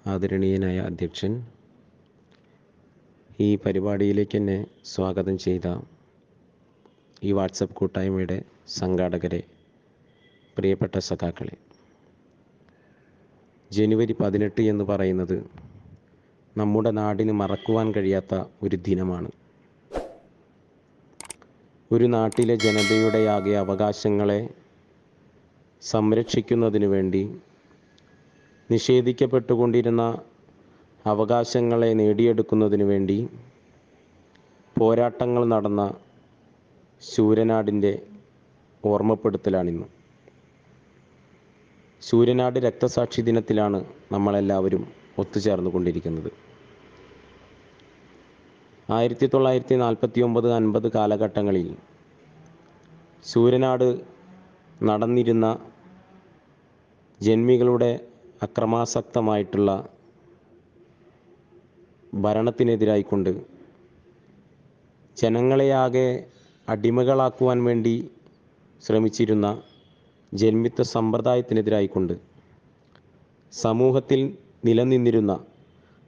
ആദരണീയനായ അധ്യക്ഷൻ, ഈ പരിപാടിയിലേക്ക് എന്നെ സ്വാഗതം ചെയ്ത ഈ വാട്സപ്പ് കൂട്ടായ്മയുടെ സംഘാടകരെ, പ്രിയപ്പെട്ട സഖാക്കളെ, ജനുവരി 18 എന്ന് പറയുന്നത് നമ്മുടെ നാടിന് മറക്കുവാൻ കഴിയാത്ത ഒരു ദിനമാണ്. ഒരു നാട്ടിലെ ജനതയുടെയാകെ അവകാശങ്ങളെ സംരക്ഷിക്കുന്നതിനു വേണ്ടി നിഷേധിക്കപ്പെട്ടുകൊണ്ടിരുന്ന അവകാശങ്ങളെ നേടിയെടുക്കുന്നതിനു വേണ്ടി പോരാട്ടങ്ങൾ നടന്ന ശൂരനാടിൻ്റെ ഓർമ്മപ്പെടുത്തലാണിന്ന്. ശൂരനാട് രക്തസാക്ഷി ദിനത്തിലാണ് നമ്മളെല്ലാവരും ഒത്തുചേർന്നു കൊണ്ടിരിക്കുന്നത്. 1949-50 കാലഘട്ടങ്ങളിൽ ശൂരനാട് നടന്നിരുന്ന ജന്മികളുടെ അക്രമാസക്തമായിട്ടുള്ള ഭരണത്തിനെതിരായിക്കൊണ്ട് ജനങ്ങളെയാകെ അടിമകളാക്കുവാൻ വേണ്ടി ശ്രമിച്ചിരുന്ന ജന്മിത്വ സമ്പ്രദായത്തിനെതിരായിക്കൊണ്ട് സമൂഹത്തിൽ നിലനിന്നിരുന്ന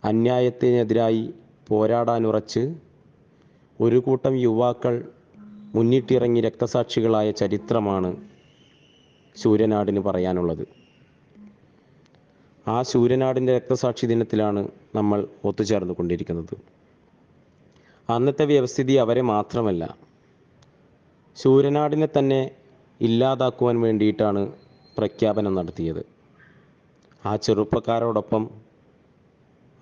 അന്യായത്തിനെതിരായി പോരാടാനുറച്ച് ഒരു കൂട്ടം യുവാക്കൾ മുന്നിട്ടിറങ്ങി രക്തസാക്ഷികളായ ചരിത്രമാണ് ശൂരനാടിന് പറയാനുള്ളത്. ആ ശൂരനാടിൻ്റെ രക്തസാക്ഷി ദിനത്തിലാണ് നമ്മൾ ഒത്തുചേർന്നു കൊണ്ടിരിക്കുന്നത്. അന്നത്തെ വ്യവസ്ഥിതി അവരെ മാത്രമല്ല, ശൂരനാടിനെ തന്നെ ഇല്ലാതാക്കുവാൻ വേണ്ടിയിട്ടാണ് പ്രഖ്യാപനം നടത്തിയത്. ആ ചെറുപ്പക്കാരോടൊപ്പം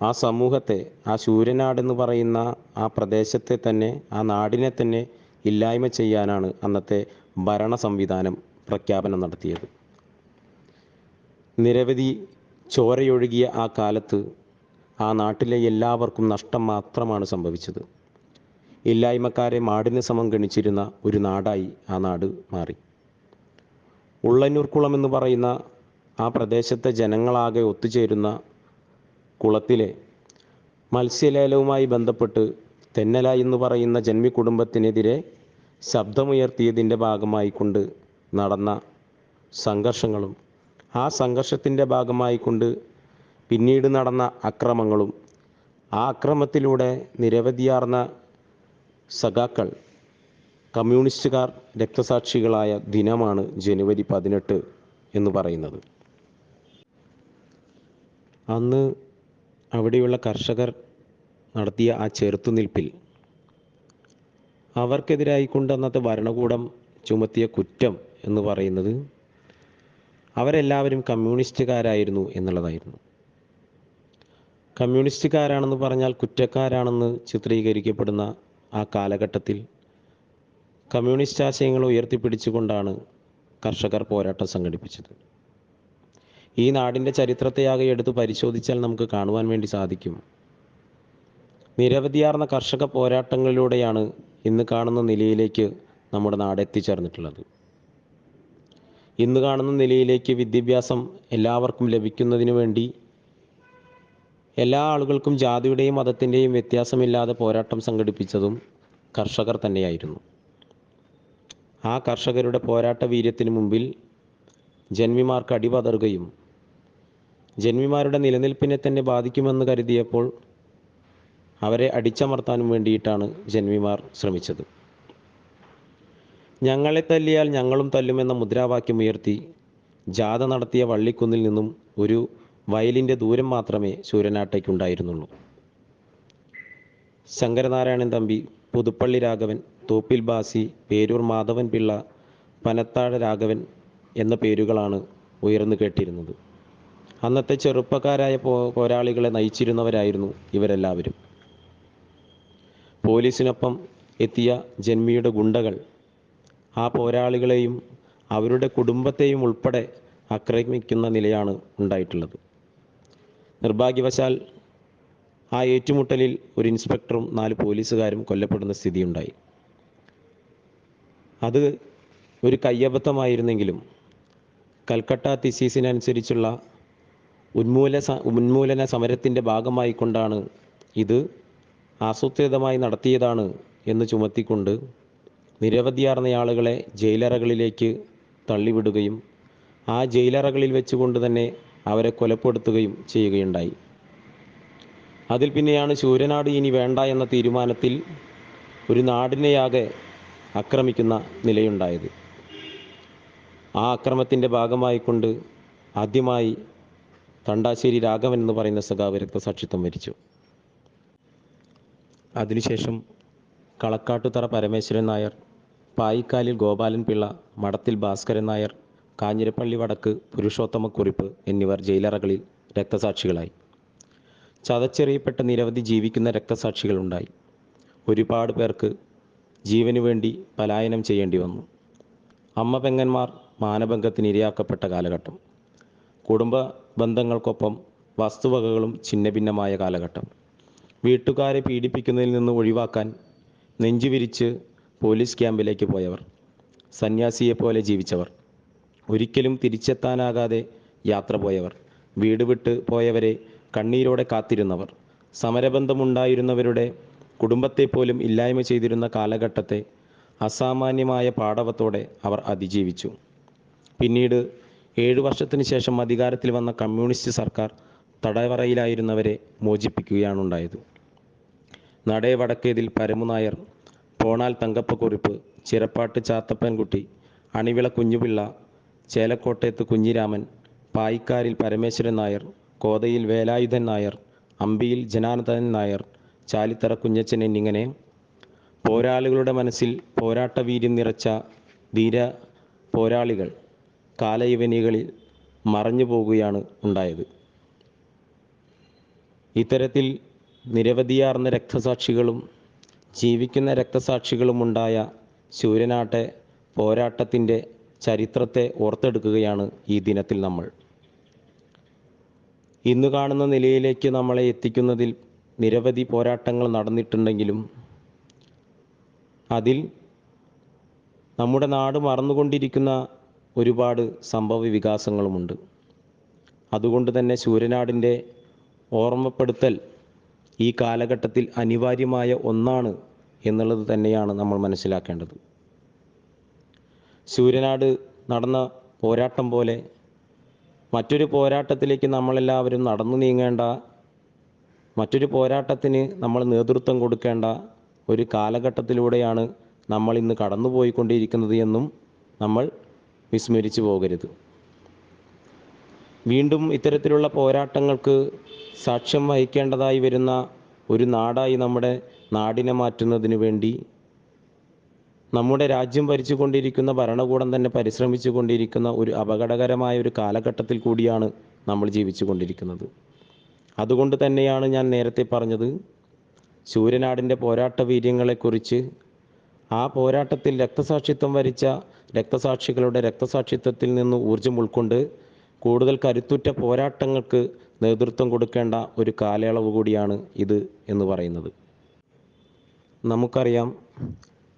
ആ സമൂഹത്തെ, ആ ശൂരനാടെന്ന് പറയുന്ന ആ പ്രദേശത്തെ തന്നെ, ആ നാടിനെ തന്നെ ഇല്ലായ്മ ചെയ്യാനാണ് അന്നത്തെ ഭരണ സംവിധാനം പ്രഖ്യാപനം നടത്തിയത്. നിരവധി ചോരയൊഴുകിയ ആ കാലത്ത് ആ നാട്ടിലെ എല്ലാവർക്കും നഷ്ടം മാത്രമാണ് സംഭവിച്ചത്. ഇല്ലായ്മക്കാരെ മാടിന് സമം ഗണിച്ചിരുന്ന ഒരു നാടായി ആ നാട് മാറി. ഉള്ളന്നൂർക്കുളം എന്ന് പറയുന്ന ആ പ്രദേശത്തെ ജനങ്ങളാകെ ഒത്തുചേരുന്ന കുളത്തിലെ മത്സ്യലേലവുമായി ബന്ധപ്പെട്ട് തെന്നല എന്ന് പറയുന്ന ജന്മി കുടുംബത്തിനെതിരെ ശബ്ദമുയർത്തിയതിൻ്റെ ഭാഗമായിക്കൊണ്ട് നടന്ന സംഘർഷങ്ങളും ആ സംഘർഷത്തിൻ്റെ ഭാഗമായിക്കൊണ്ട് പിന്നീട് നടന്ന അക്രമങ്ങളും, ആ അക്രമത്തിലൂടെ നിരവധിയാർന്ന സഖാക്കൾ, കമ്മ്യൂണിസ്റ്റുകാർ രക്തസാക്ഷികളായ ദിനമാണ് ജനുവരി 18 എന്ന് പറയുന്നത്. അന്ന് അവിടെയുള്ള കർഷകർ നടത്തിയ ആ ചെറുത്തുനിൽപ്പിൽ അവർക്കെതിരായിക്കൊണ്ട് അന്നത്തെ ഭരണകൂടം ചുമത്തിയ കുറ്റം എന്ന് പറയുന്നത് അവരെല്ലാവരും കമ്മ്യൂണിസ്റ്റുകാരായിരുന്നു എന്നുള്ളതായിരുന്നു. കമ്മ്യൂണിസ്റ്റുകാരാണെന്ന് പറഞ്ഞാൽ കുറ്റക്കാരാണെന്ന് ചിത്രീകരിക്കപ്പെടുന്ന ആ കാലഘട്ടത്തിൽ കമ്മ്യൂണിസ്റ്റ് ആശയങ്ങൾ ഉയർത്തിപ്പിടിച്ചുകൊണ്ടാണ് കർഷകർ പോരാട്ടം സംഘടിപ്പിച്ചത്. ഈ നാടിൻ്റെ ചരിത്രത്തെയാകെ എടുത്ത് പരിശോധിച്ചാൽ നമുക്ക് കാണുവാൻ വേണ്ടി സാധിക്കും, നിരവധിയാർന്ന കർഷക പോരാട്ടങ്ങളിലൂടെയാണ് ഇന്ന് കാണുന്ന നിലയിലേക്ക് നമ്മുടെ നാട് എത്തിച്ചേർന്നിട്ടുള്ളത്. ഇന്ന് കാണുന്ന നിലയിലേക്ക് വിദ്യാഭ്യാസം എല്ലാവർക്കും ലഭിക്കുന്നതിന് വേണ്ടി എല്ലാ ആളുകൾക്കും ജാതിയുടെയും മതത്തിൻ്റെയും വ്യത്യാസമില്ലാതെ പോരാട്ടം സംഘടിപ്പിച്ചതും കർഷകർ തന്നെയായിരുന്നു. ആ കർഷകരുടെ പോരാട്ട വീര്യത്തിന് മുമ്പിൽ ജന്മിമാർക്ക് അടിപതറുകയും ജന്മിമാരുടെ നിലനിൽപ്പിനെ തന്നെ ബാധിക്കുമെന്ന് കരുതിയപ്പോൾ അവരെ അടിച്ചമർത്താനും വേണ്ടിയിട്ടാണ് ജന്മിമാർ ശ്രമിച്ചത്. ഞങ്ങളെ തല്ലിയാൽ ഞങ്ങളും തല്ലുമെന്ന മുദ്രാവാക്യം ഉയർത്തി ജാഥ നടത്തിയ വള്ളിക്കുന്നിൽ നിന്നും ഒരു വയലിൻ്റെ ദൂരം മാത്രമേ ശൂരനാട്ടേക്കുണ്ടായിരുന്നുള്ളൂ. ശങ്കരനാരായണൻ തമ്പി, പുതുപ്പള്ളി രാഘവൻ, തോപ്പിൽ ബാസി, പേരൂർ മാധവൻ പിള്ള, പനത്താഴ രാഘവൻ എന്ന പേരുകളാണ് ഉയർന്നു കേട്ടിരുന്നത്. അന്നത്തെ ചെറുപ്പക്കാരായ പോരാളികളെ നയിച്ചിരുന്നവരായിരുന്നു ഇവരെല്ലാവരും. പോലീസിനൊപ്പം എത്തിയ ജന്മിയുടെ ഗുണ്ടകൾ ആ പോരാളികളെയും അവരുടെ കുടുംബത്തെയും ഉൾപ്പെടെ ആക്രമിക്കുന്ന നിലയാണ് ഉണ്ടായിട്ടുള്ളത്. നിർഭാഗ്യവശാൽ ആ ഏറ്റുമുട്ടലിൽ ഒരു ഇൻസ്പെക്ടറും 4 പോലീസുകാരും കൊല്ലപ്പെടുന്ന സ്ഥിതിയുണ്ടായി. അത് ഒരു കയ്യബദ്ധമായിരുന്നെങ്കിലും കൽക്കട്ട തിസീസിനനുസരിച്ചുള്ള ഉന്മൂലന സമരത്തിൻ്റെ ഭാഗമായിക്കൊണ്ടാണ് ഇത് ആസൂത്രിതമായി നടത്തിയതാണ് എന്ന് ചുമത്തിക്കൊണ്ട് നിരവധിയാർന്ന ആളുകളെ ജയിലറകളിലേക്ക് തള്ളിവിടുകയും ആ ജയിലറകളിൽ വെച്ചുകൊണ്ട് തന്നെ അവരെ കൊലപ്പെടുത്തുകയും ചെയ്യുകയുണ്ടായി. അതിൽ പിന്നെയാണ് ശൂരനാട് ഇനി വേണ്ട എന്ന തീരുമാനത്തിൽ ഒരു നാടിനെയാകെ ആക്രമിക്കുന്ന നിലയുണ്ടായത്. ആ അക്രമത്തിൻ്റെ ഭാഗമായിക്കൊണ്ട് ആദ്യമായി തണ്ടാശ്ശേരി രാഘവൻ എന്ന് പറയുന്ന സഖാവ് രക്തസാക്ഷിത്വം വരിച്ചു. അതിനുശേഷം കളക്കാട്ടുതറ പരമേശ്വരൻ നായർ, പായിക്കാലിൽ ഗോപാലൻ പിള്ള, മഠത്തിൽ ഭാസ്കരൻ നായർ, കാഞ്ഞിരപ്പള്ളി വടക്ക് പുരുഷോത്തമക്കുറിപ്പ് എന്നിവർ ജയിലറകളിൽ രക്തസാക്ഷികളായി. ചതച്ചെറിയപ്പെട്ട നിരവധി ജീവിക്കുന്ന രക്തസാക്ഷികളുണ്ടായി. ഒരുപാട് പേർക്ക് ജീവനു വേണ്ടി പലായനം ചെയ്യേണ്ടി വന്നു. അമ്മ പെങ്ങന്മാർ മാനഭംഗത്തിന് ഇരയാക്കപ്പെട്ട കാലഘട്ടം, കുടുംബ ബന്ധങ്ങൾക്കൊപ്പം വസ്തുവകകളും ഛിന്നഭിന്നമായ കാലഘട്ടം, വീട്ടുകാരെ പീഡിപ്പിക്കുന്നതിൽ നിന്ന് ഒഴിവാക്കാൻ നെഞ്ചുവിരിച്ച് പോലീസ് ക്യാമ്പിലേക്ക് പോയവർ, സന്യാസിയെപ്പോലെ ജീവിച്ചവർ, ഒരിക്കലും തിരിച്ചെത്താനാകാതെ യാത്ര പോയവർ, വീട് വിട്ട് പോയവരെ കണ്ണീരോടെ കാത്തിരുന്നവർ, സമരബന്ധമുണ്ടായിരുന്നവരുടെ കുടുംബത്തെപ്പോലും ഇല്ലായ്മ ചെയ്തിരുന്ന കാലഘട്ടത്തെ അസാമാന്യമായ പാടവത്തോടെ അവർ അതിജീവിച്ചു. പിന്നീട് 7 വർഷത്തിന് ശേഷം അധികാരത്തിൽ വന്ന കമ്മ്യൂണിസ്റ്റ് സർക്കാർ തടവറയിലായിരുന്നവരെ മോചിപ്പിക്കുകയാണുണ്ടായത്. നടേ വടക്കേതിൽ പരമുനായർ, പോണാൽ തങ്കപ്പക്കുറിപ്പ്, ചിറപ്പാട്ട് ചാത്തപ്പൻകുട്ടി, അണിവിള കുഞ്ഞുപിള്ള, ചേലക്കോട്ടയത്ത് കുഞ്ഞിരാമൻ, പായിക്കാരിൽ പരമേശ്വരൻ നായർ, കോതയിൽ വേലായുധൻ നായർ, അമ്പിയിൽ ജനാർദ്ദനൻ നായർ, ചാലിത്തറ കുഞ്ഞച്ചൻ എന്നിങ്ങനെ പോരാളികളുടെ മനസ്സിൽ പോരാട്ടവീര്യം നിറച്ച ധീര പോരാളികൾ കാലയവനികളിൽ മറഞ്ഞു പോകുകയാണ് ഉണ്ടായത്. ഇത്തരത്തിൽ നിരവധിയാർന്ന രക്തസാക്ഷികളും ജീവിക്കുന്ന രക്തസാക്ഷികളുമുണ്ടായ ശൂരനാട്ടെ പോരാട്ടത്തിൻ്റെ ചരിത്രത്തെ ഓർത്തെടുക്കുകയാണ് ഈ ദിനത്തിൽ നമ്മൾ. ഇന്ന് കാണുന്ന നിലയിലേക്ക് നമ്മളെ എത്തിക്കുന്നതിൽ നിരവധി പോരാട്ടങ്ങൾ നടന്നിട്ടുണ്ടെങ്കിലും അതിൽ നമ്മുടെ നാട് മറന്നുകൊണ്ടിരിക്കുന്ന ഒരുപാട് സംഭവ വികാസങ്ങളുമുണ്ട്. അതുകൊണ്ട് തന്നെ ശൂരനാടിൻ്റെ ഓർമ്മപ്പെടുത്തൽ ഈ കാലഘട്ടത്തിൽ അനിവാര്യമായ ഒന്നാണ് എന്നുള്ളത് തന്നെയാണ് നമ്മൾ മനസ്സിലാക്കേണ്ടത്. ശൂരനാട് നടന്ന പോരാട്ടം പോലെ മറ്റൊരു പോരാട്ടത്തിലേക്ക് നമ്മളെല്ലാവരും നടന്നു നീങ്ങേണ്ട, മറ്റൊരു പോരാട്ടത്തിന് നമ്മൾ നേതൃത്വം കൊടുക്കേണ്ട ഒരു കാലഘട്ടത്തിലൂടെയാണ് നമ്മൾ ഇന്ന് കടന്നുപോയിക്കൊണ്ടിരിക്കുന്നത് എന്നും നമ്മൾ വിസ്മരിച്ചു പോകരുത്. വീണ്ടും ഇത്തരത്തിലുള്ള പോരാട്ടങ്ങൾക്ക് സാക്ഷ്യം വഹിക്കേണ്ടതായി വരുന്ന ഒരു നാടായി നമ്മുടെ നാടിനെ മാറ്റുന്നതിന് വേണ്ടി നമ്മുടെ രാജ്യം ഭരിച്ചുകൊണ്ടിരിക്കുന്ന ഭരണകൂടം തന്നെ പരിശ്രമിച്ചു കൊണ്ടിരിക്കുന്ന ഒരു അപകടകരമായ ഒരു കാലഘട്ടത്തിൽ കൂടിയാണ് നമ്മൾ ജീവിച്ചു കൊണ്ടിരിക്കുന്നത്. അതുകൊണ്ട് തന്നെയാണ് ഞാൻ നേരത്തെ പറഞ്ഞത്, ശൂരനാടിൻ്റെ പോരാട്ട വീര്യങ്ങളെക്കുറിച്ച്, ആ പോരാട്ടത്തിൽ രക്തസാക്ഷിത്വം വരിച്ച രക്തസാക്ഷികളുടെ രക്തസാക്ഷിത്വത്തിൽ നിന്ന് ഊർജം ഉൾക്കൊണ്ട് കൂടുതൽ കരുത്തുറ്റ പോരാട്ടങ്ങൾക്ക് നേതൃത്വം കൊടുക്കേണ്ട ഒരു കാലയളവ് കൂടിയാണ് ഇത് എന്ന് പറയുന്നത്. നമുക്കറിയാം,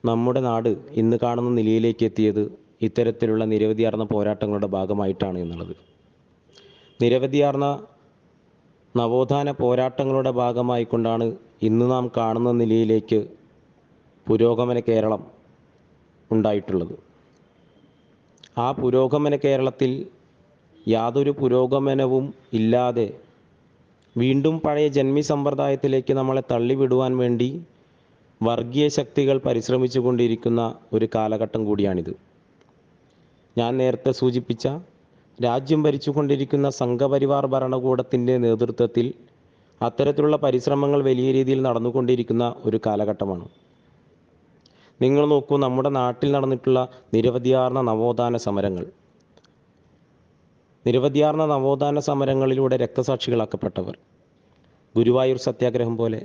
നമ്മുടെ നാട് ഇന്ന് കാണുന്ന നിലയിലേക്ക് എത്തിയത് ഇത്തരത്തിലുള്ള നിരവധിയാർന്ന പോരാട്ടങ്ങളുടെ ഭാഗമായിട്ടാണ് എന്നുള്ളത്. നിരവധിയാർന്ന നവോത്ഥാന പോരാട്ടങ്ങളുടെ ഭാഗമായിക്കൊണ്ടാണ് ഇന്ന് നാം കാണുന്ന നിലയിലേക്ക് പുരോഗമന കേരളം ഉണ്ടായിട്ടുള്ളത്. ആ പുരോഗമന കേരളത്തിൽ യാതൊരു പുരോഗമനവും ഇല്ലാതെ വീണ്ടും പഴയ ജന്മി സമ്പ്രദായത്തിലേക്ക് നമ്മളെ തള്ളിവിടുവാൻ വേണ്ടി വർഗീയ ശക്തികൾ പരിശ്രമിച്ചു കൊണ്ടിരിക്കുന്ന ഒരു കാലഘട്ടം കൂടിയാണിത്. ഞാൻ നേരത്തെ സൂചിപ്പിച്ച രാജ്യം ഭരിച്ചുകൊണ്ടിരിക്കുന്ന സംഘപരിവാർ ഭരണകൂടത്തിൻ്റെ നേതൃത്വത്തിൽ അത്തരത്തിലുള്ള പരിശ്രമങ്ങൾ വലിയ രീതിയിൽ നടന്നുകൊണ്ടിരിക്കുന്ന ഒരു കാലഘട്ടമാണ്. നിങ്ങൾ നോക്കൂ, നമ്മുടെ നാട്ടിൽ നടന്നിട്ടുള്ള നിരവധിയാർന്ന നവോത്ഥാന സമരങ്ങളിലൂടെ രക്തസാക്ഷികളാക്കപ്പെട്ടവർ, ഗുരുവായൂർ സത്യാഗ്രഹം പോലെ,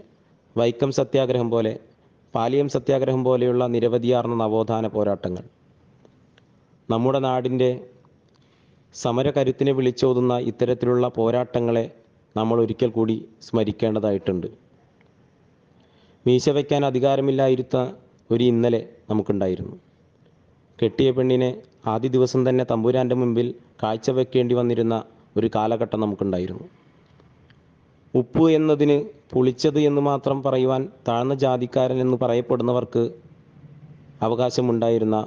വൈക്കം സത്യാഗ്രഹം പോലെ, പാലിയം സത്യാഗ്രഹം പോലെയുള്ള നിരവധിയാർന്ന നവോത്ഥാന പോരാട്ടങ്ങൾ നമ്മുടെ നാടിൻ്റെ സമരകരുത്തിനെ വിളിച്ചോതുന്ന ഇത്തരത്തിലുള്ള പോരാട്ടങ്ങളെ നമ്മൾ ഒരിക്കൽ കൂടി സ്മരിക്കേണ്ടതായിട്ടുണ്ട്. മീശ വയ്ക്കാൻ അധികാരമില്ലായിരുന്ന ഒരു ഇന്നലെ നമുക്കുണ്ടായിരുന്നു. കെട്ടിയ പെണ്ണിനെ ആദ്യ ദിവസം തന്നെ തമ്പുരാൻ്റെ മുമ്പിൽ കാഴ്ചവെക്കേണ്ടി വന്നിരുന്ന ഒരു കാലഘട്ടം നമുക്കുണ്ടായിരുന്നു. ഉപ്പ് എന്നതിന് പുളിച്ചത് എന്ന് മാത്രം പറയുവാൻ താഴ്ന്ന ജാതിക്കാരൻ എന്ന് പറയപ്പെടുന്നവർക്ക് അവകാശമുണ്ടായിരുന്ന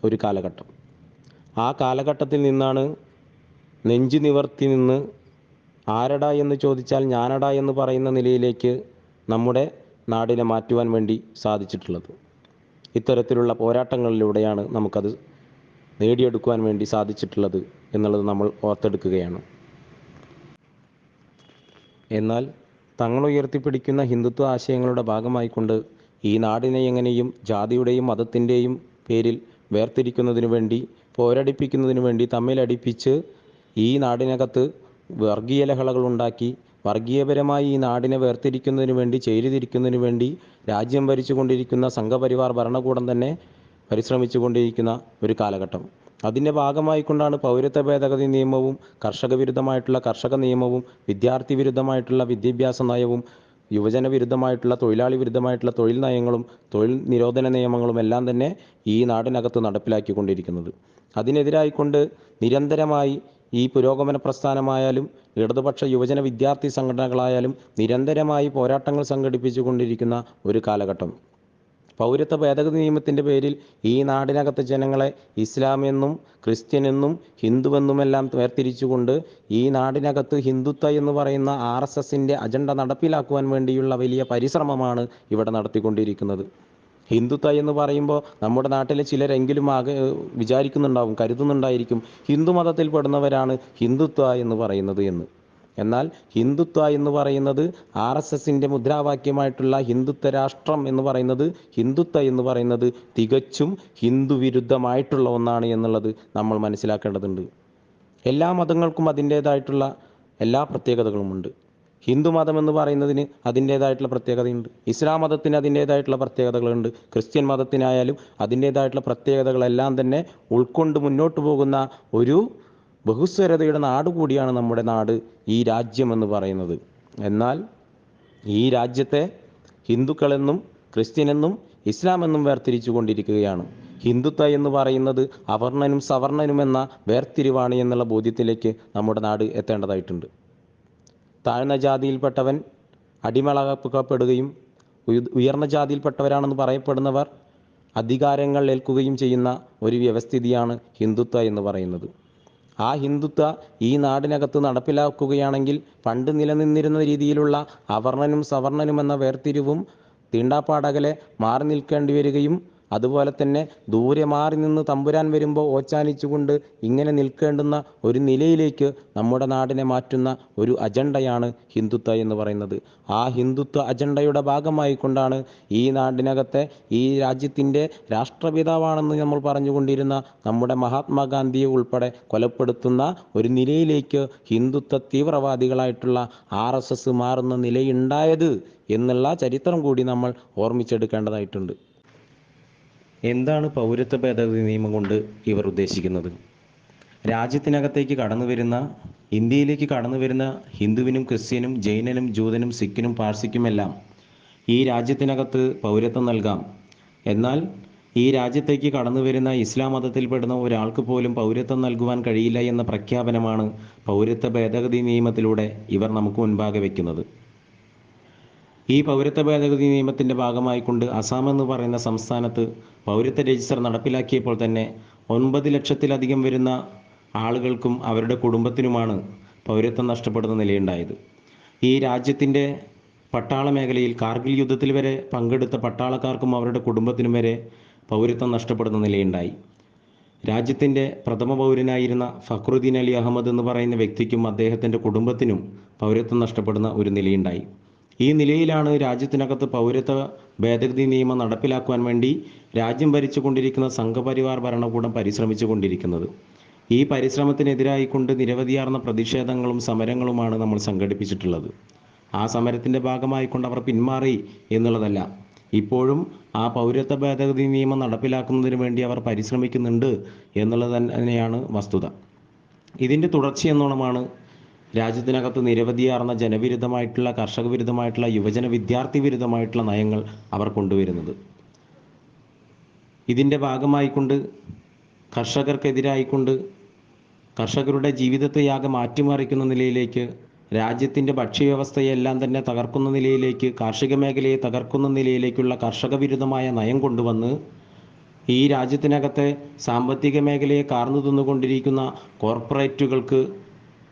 ഒരു കാലഘട്ടം. ആ കാലഘട്ടത്തിൽ നിന്നാണ് നെഞ്ചു നിവർത്തി നിന്ന് ആരടാ എന്ന് ചോദിച്ചാൽ ഞാനടാ എന്ന് പറയുന്ന നിലയിലേക്ക് നമ്മുടെ നാടിനെ മാറ്റുവാൻ വേണ്ടി സാധിച്ചിട്ടുള്ളത്. ഇത്തരത്തിലുള്ള പോരാട്ടങ്ങളിലൂടെയാണ് നമുക്കത് നേടിയെടുക്കുവാൻ വേണ്ടി സാധിച്ചിട്ടുള്ളത് എന്നുള്ളത് നമ്മൾ ഓർത്തെടുക്കുകയാണ്. എന്നാൽ തങ്ങൾ ഉയർത്തിപ്പിടിക്കുന്ന ഹിന്ദുത്വ ആശയങ്ങളുടെ ഭാഗമായിക്കൊണ്ട് ഈ നാടിനെ എങ്ങനെയും ജാതിയുടെയും മതത്തിൻ്റെയും പേരിൽ വേർതിരിക്കുന്നതിനു വേണ്ടി, പോരടിപ്പിക്കുന്നതിനു വേണ്ടി തമ്മിലടിപ്പിച്ച് ഈ നാടിനകത്ത് വർഗീയ ലഹളകളുണ്ടാക്കി വർഗീയപരമായി ഈ നാടിനെ വേർതിരിക്കുന്നതിന് വേണ്ടി, ചേരിതിരിക്കുന്നതിന് വേണ്ടി രാജ്യം ഭരിച്ചുകൊണ്ടിരിക്കുന്ന സംഘപരിവാർ ഭരണകൂടം തന്നെ പരിശ്രമിച്ചു കൊണ്ടിരിക്കുന്ന ഒരു കാലഘട്ടം. അതിൻ്റെ ഭാഗമായിക്കൊണ്ടാണ് പൗരത്വ ഭേദഗതി നിയമവും, കർഷക വിരുദ്ധമായിട്ടുള്ള കർഷക നിയമവും, വിദ്യാർത്ഥി വിരുദ്ധമായിട്ടുള്ള വിദ്യാഭ്യാസ നയവും, യുവജന വിരുദ്ധമായിട്ടുള്ള തൊഴിലാളി വിരുദ്ധമായിട്ടുള്ള തൊഴിൽ നയങ്ങളും തൊഴിൽ നിരോധന നിയമങ്ങളും എല്ലാം തന്നെ ഈ നാടിനകത്ത് നടപ്പിലാക്കിക്കൊണ്ടിരിക്കുന്നത്. അതിനെതിരായിക്കൊണ്ട് നിരന്തരമായി ഈ പുരോഗമന പ്രസ്ഥാനമായാലും ഇടതുപക്ഷ യുവജന വിദ്യാർത്ഥി സംഘടനകളായാലും നിരന്തരമായി പോരാട്ടങ്ങൾ സംഘടിപ്പിച്ചു കൊണ്ടിരിക്കുന്ന ഒരു കാലഘട്ടം. പൗരത്വ ഭേദഗതി നിയമത്തിൻ്റെ പേരിൽ ഈ നാടിനകത്തെ ജനങ്ങളെ ഇസ്ലാമെന്നും ക്രിസ്ത്യനെന്നും ഹിന്ദുവെന്നുമെല്ലാം വേർതിരിച്ചുകൊണ്ട് ഈ നാടിനകത്ത് ഹിന്ദുത്വ എന്ന് പറയുന്ന RSSൻ്റെ അജണ്ട നടപ്പിലാക്കുവാൻ വേണ്ടിയുള്ള വലിയ പരിശ്രമമാണ് ഇവിടെ നടത്തിക്കൊണ്ടിരിക്കുന്നത്. ഹിന്ദുത്വ എന്ന് പറയുമ്പോൾ നമ്മുടെ നാട്ടിലെ ചിലരെങ്കിലും വിചാരിക്കുന്നുണ്ടാവും, കരുതുന്നുണ്ടായിരിക്കും ഹിന്ദു മതത്തിൽപ്പെടുന്നവരാണ് ഹിന്ദുത്വ എന്ന് പറയുന്നത് എന്ന്. എന്നാൽ ഹിന്ദുത്വ എന്ന് പറയുന്നത് RSSൻ്റെ മുദ്രാവാക്യമായിട്ടുള്ള ഹിന്ദുത്വ രാഷ്ട്രം എന്ന് പറയുന്നത്, ഹിന്ദുത്വ എന്ന് പറയുന്നത് തികച്ചും ഹിന്ദു വിരുദ്ധമായിട്ടുള്ള ഒന്നാണ് എന്നുള്ളത് നമ്മൾ മനസ്സിലാക്കേണ്ടതുണ്ട്. എല്ലാ മതങ്ങൾക്കും അതിൻ്റേതായിട്ടുള്ള എല്ലാ പ്രത്യേകതകളുമുണ്ട്. ഹിന്ദു മതം എന്ന് പറയുന്നതിന് അതിൻ്റേതായിട്ടുള്ള പ്രത്യേകതയുണ്ട്, ഇസ്ലാം മതത്തിന് അതിൻ്റേതായിട്ടുള്ള പ്രത്യേകതകളുണ്ട്, ക്രിസ്ത്യൻ മതത്തിനായാലും അതിൻ്റേതായിട്ടുള്ള പ്രത്യേകതകളെല്ലാം തന്നെ ഉൾക്കൊണ്ട് മുന്നോട്ട് പോകുന്ന ഒരു ബഹുസ്വരതയുടെ നാട് കൂടിയാണ് നമ്മുടെ നാട്, ഈ രാജ്യം എന്ന് പറയുന്നത്. എന്നാൽ ഈ രാജ്യത്തെ ഹിന്ദുക്കളെന്നും ക്രിസ്ത്യനെന്നും ഇസ്ലാമെന്നും വേർതിരിച്ചു കൊണ്ടിരിക്കുകയാണ്. ഹിന്ദുത്വ എന്ന് പറയുന്നത് അവർണനും സവർണനും എന്ന വേർതിരിവാണ് എന്നുള്ള ബോധ്യത്തിലേക്ക് നമ്മുടെ നാട് എത്തേണ്ടതായിട്ടുണ്ട്. താഴ്ന്ന ജാതിയിൽപ്പെട്ടവൻ അടിമകളാക്കപ്പെടുകയും ഉയർന്ന ജാതിയിൽപ്പെട്ടവരാണെന്ന് പറയപ്പെടുന്നവർ അധികാരങ്ങൾ ഏൽക്കുകയും ചെയ്യുന്ന ഒരു വ്യവസ്ഥിതിയാണ് ഹിന്ദുത്വ എന്ന് പറയുന്നത്. ആ ഹിന്ദുത്വ ഈ നാടിനകത്ത് നടപ്പിലാക്കുകയാണെങ്കിൽ പണ്ട് നിലനിന്നിരുന്ന രീതിയിലുള്ള അവർണനും സവർണനും എന്ന വേർതിരിവും തീണ്ടാപ്പാടകലെ മാറി നിൽക്കേണ്ടി വരികയും അതുപോലെ തന്നെ ദൂരെ മാറി നിന്ന് തമ്പുരാൻ വരുമ്പോൾ ഓച്ചാനിച്ചുകൊണ്ട് ഇങ്ങനെ നിൽക്കേണ്ടുന്ന ഒരു നിലയിലേക്ക് നമ്മുടെ നാടിനെ മാറ്റുന്ന ഒരു അജണ്ടയാണ് ഹിന്ദുത്വ എന്ന് പറയുന്നത്. ആ ഹിന്ദുത്വ അജണ്ടയുടെ ഭാഗമായി കൊണ്ടാണ് ഈ നാടിനകത്തെ, ഈ രാജ്യത്തിൻ്റെ രാഷ്ട്രപിതാവാണെന്ന് നമ്മൾ പറഞ്ഞുകൊണ്ടിരുന്ന നമ്മുടെ മഹാത്മാഗാന്ധിയെ ഉൾപ്പെടെ കൊലപ്പെടുത്തുന്ന ഒരു നിലയിലേക്ക് ഹിന്ദുത്വ തീവ്രവാദികളായിട്ടുള്ള RSS മാറുന്ന നിലയുണ്ടായത് എന്നുള്ള ചരിത്രം കൂടി നമ്മൾ ഓർമ്മിച്ചെടുക്കേണ്ടതായിട്ടുണ്ട്. എന്താണ് പൗരത്വ ഭേദഗതി നിയമം കൊണ്ട് ഇവർ ഉദ്ദേശിക്കുന്നത്? രാജ്യത്തിനകത്തേക്ക് കടന്നു വരുന്ന, ഇന്ത്യയിലേക്ക് കടന്നു വരുന്ന ഹിന്ദുവിനും ക്രിസ്ത്യനും ജൈനനും ജൂതനും സിഖിനും പാഴ്സിക്കുമെല്ലാം ഈ രാജ്യത്തിനകത്ത് പൗരത്വം നൽകാം. എന്നാൽ ഈ രാജ്യത്തേക്ക് കടന്നു വരുന്ന ഇസ്ലാം മതത്തിൽപ്പെടുന്ന ഒരാൾക്ക് പോലും പൗരത്വം നൽകുവാൻ കഴിയില്ല എന്ന പ്രഖ്യാപനമാണ് പൗരത്വ ഭേദഗതി നിയമത്തിലൂടെ ഇവർ നമുക്ക് മുൻപാകെ വയ്ക്കുന്നത്. ഈ പൗരത്വ ഭേദഗതി നിയമത്തിൻ്റെ ഭാഗമായിക്കൊണ്ട് അസം എന്ന് പറയുന്ന സംസ്ഥാനത്ത് പൗരത്വ രജിസ്റ്റർ നടപ്പിലാക്കിയപ്പോൾ തന്നെ 9 ലക്ഷത്തിലധികം വരുന്ന ആളുകൾക്കും അവരുടെ കുടുംബത്തിനുമാണ് പൗരത്വം നഷ്ടപ്പെടുന്ന നിലയുണ്ടായത്. ഈ രാജ്യത്തിൻ്റെ പട്ടാള മേഖലയിൽ കാർഗിൽ യുദ്ധത്തിൽ വരെ പങ്കെടുത്ത പട്ടാളക്കാർക്കും അവരുടെ കുടുംബത്തിനും വരെ പൗരത്വം നഷ്ടപ്പെടുന്ന നിലയുണ്ടായി. രാജ്യത്തിൻ്റെ പ്രഥമ പൗരനായിരുന്ന ഫഖ്റുദ്ദീൻ അലി അഹമ്മദ് എന്ന് പറയുന്ന വ്യക്തിക്കും അദ്ദേഹത്തിൻ്റെ കുടുംബത്തിനും പൗരത്വം നഷ്ടപ്പെടുന്ന ഒരു നിലയുണ്ടായി. ഈ നിലയിലാണ് രാജ്യത്തിനകത്ത് പൗരത്വ ഭേദഗതി നിയമം നടപ്പിലാക്കുവാൻ വേണ്ടി രാജ്യം ഭരിച്ചുകൊണ്ടിരിക്കുന്ന സംഘപരിവാർ ഭരണകൂടം പരിശ്രമിച്ചു കൊണ്ടിരിക്കുന്നത്. ഈ പരിശ്രമത്തിനെതിരായിക്കൊണ്ട് നിരവധിയാർന്ന പ്രതിഷേധങ്ങളും സമരങ്ങളുമാണ് നമ്മൾ സംഘടിപ്പിച്ചിട്ടുള്ളത്. ആ സമരത്തിൻ്റെ ഭാഗമായിക്കൊണ്ട് അവർ പിന്മാറി എന്നുള്ളതല്ല, ഇപ്പോഴും ആ പൗരത്വ ഭേദഗതി നിയമം നടപ്പിലാക്കുന്നതിന് വേണ്ടി അവർ പരിശ്രമിക്കുന്നുണ്ട് എന്നുള്ളത് തന്നെയാണ് വസ്തുത. ഇതിൻ്റെ തുടർച്ചയെന്നോണമാണ് രാജ്യത്തിനകത്ത് നിരവധിയാർന്ന ജനവിരുദ്ധമായിട്ടുള്ള, കർഷക വിരുദ്ധമായിട്ടുള്ള, യുവജന വിദ്യാർത്ഥി വിരുദ്ധമായിട്ടുള്ള നയങ്ങൾ അവർ കൊണ്ടുവരുന്നത്. ഇതിൻ്റെ ഭാഗമായിക്കൊണ്ട് കർഷകർക്കെതിരായിക്കൊണ്ട് കർഷകരുടെ ജീവിതത്തെയാകെ മാറ്റിമറിക്കുന്ന നിലയിലേക്ക്, രാജ്യത്തിൻ്റെ ഭക്ഷ്യവ്യവസ്ഥയെല്ലാം തന്നെ തകർക്കുന്ന നിലയിലേക്ക്, കാർഷിക മേഖലയെ തകർക്കുന്ന നിലയിലേക്കുള്ള കർഷക വിരുദ്ധമായ നയം കൊണ്ടുവന്ന് ഈ രാജ്യത്തിനകത്തെ സാമ്പത്തിക മേഖലയെ കാർന്നു തിന്നുകൊണ്ടിരിക്കുന്ന കോർപ്പറേറ്റുകൾക്ക്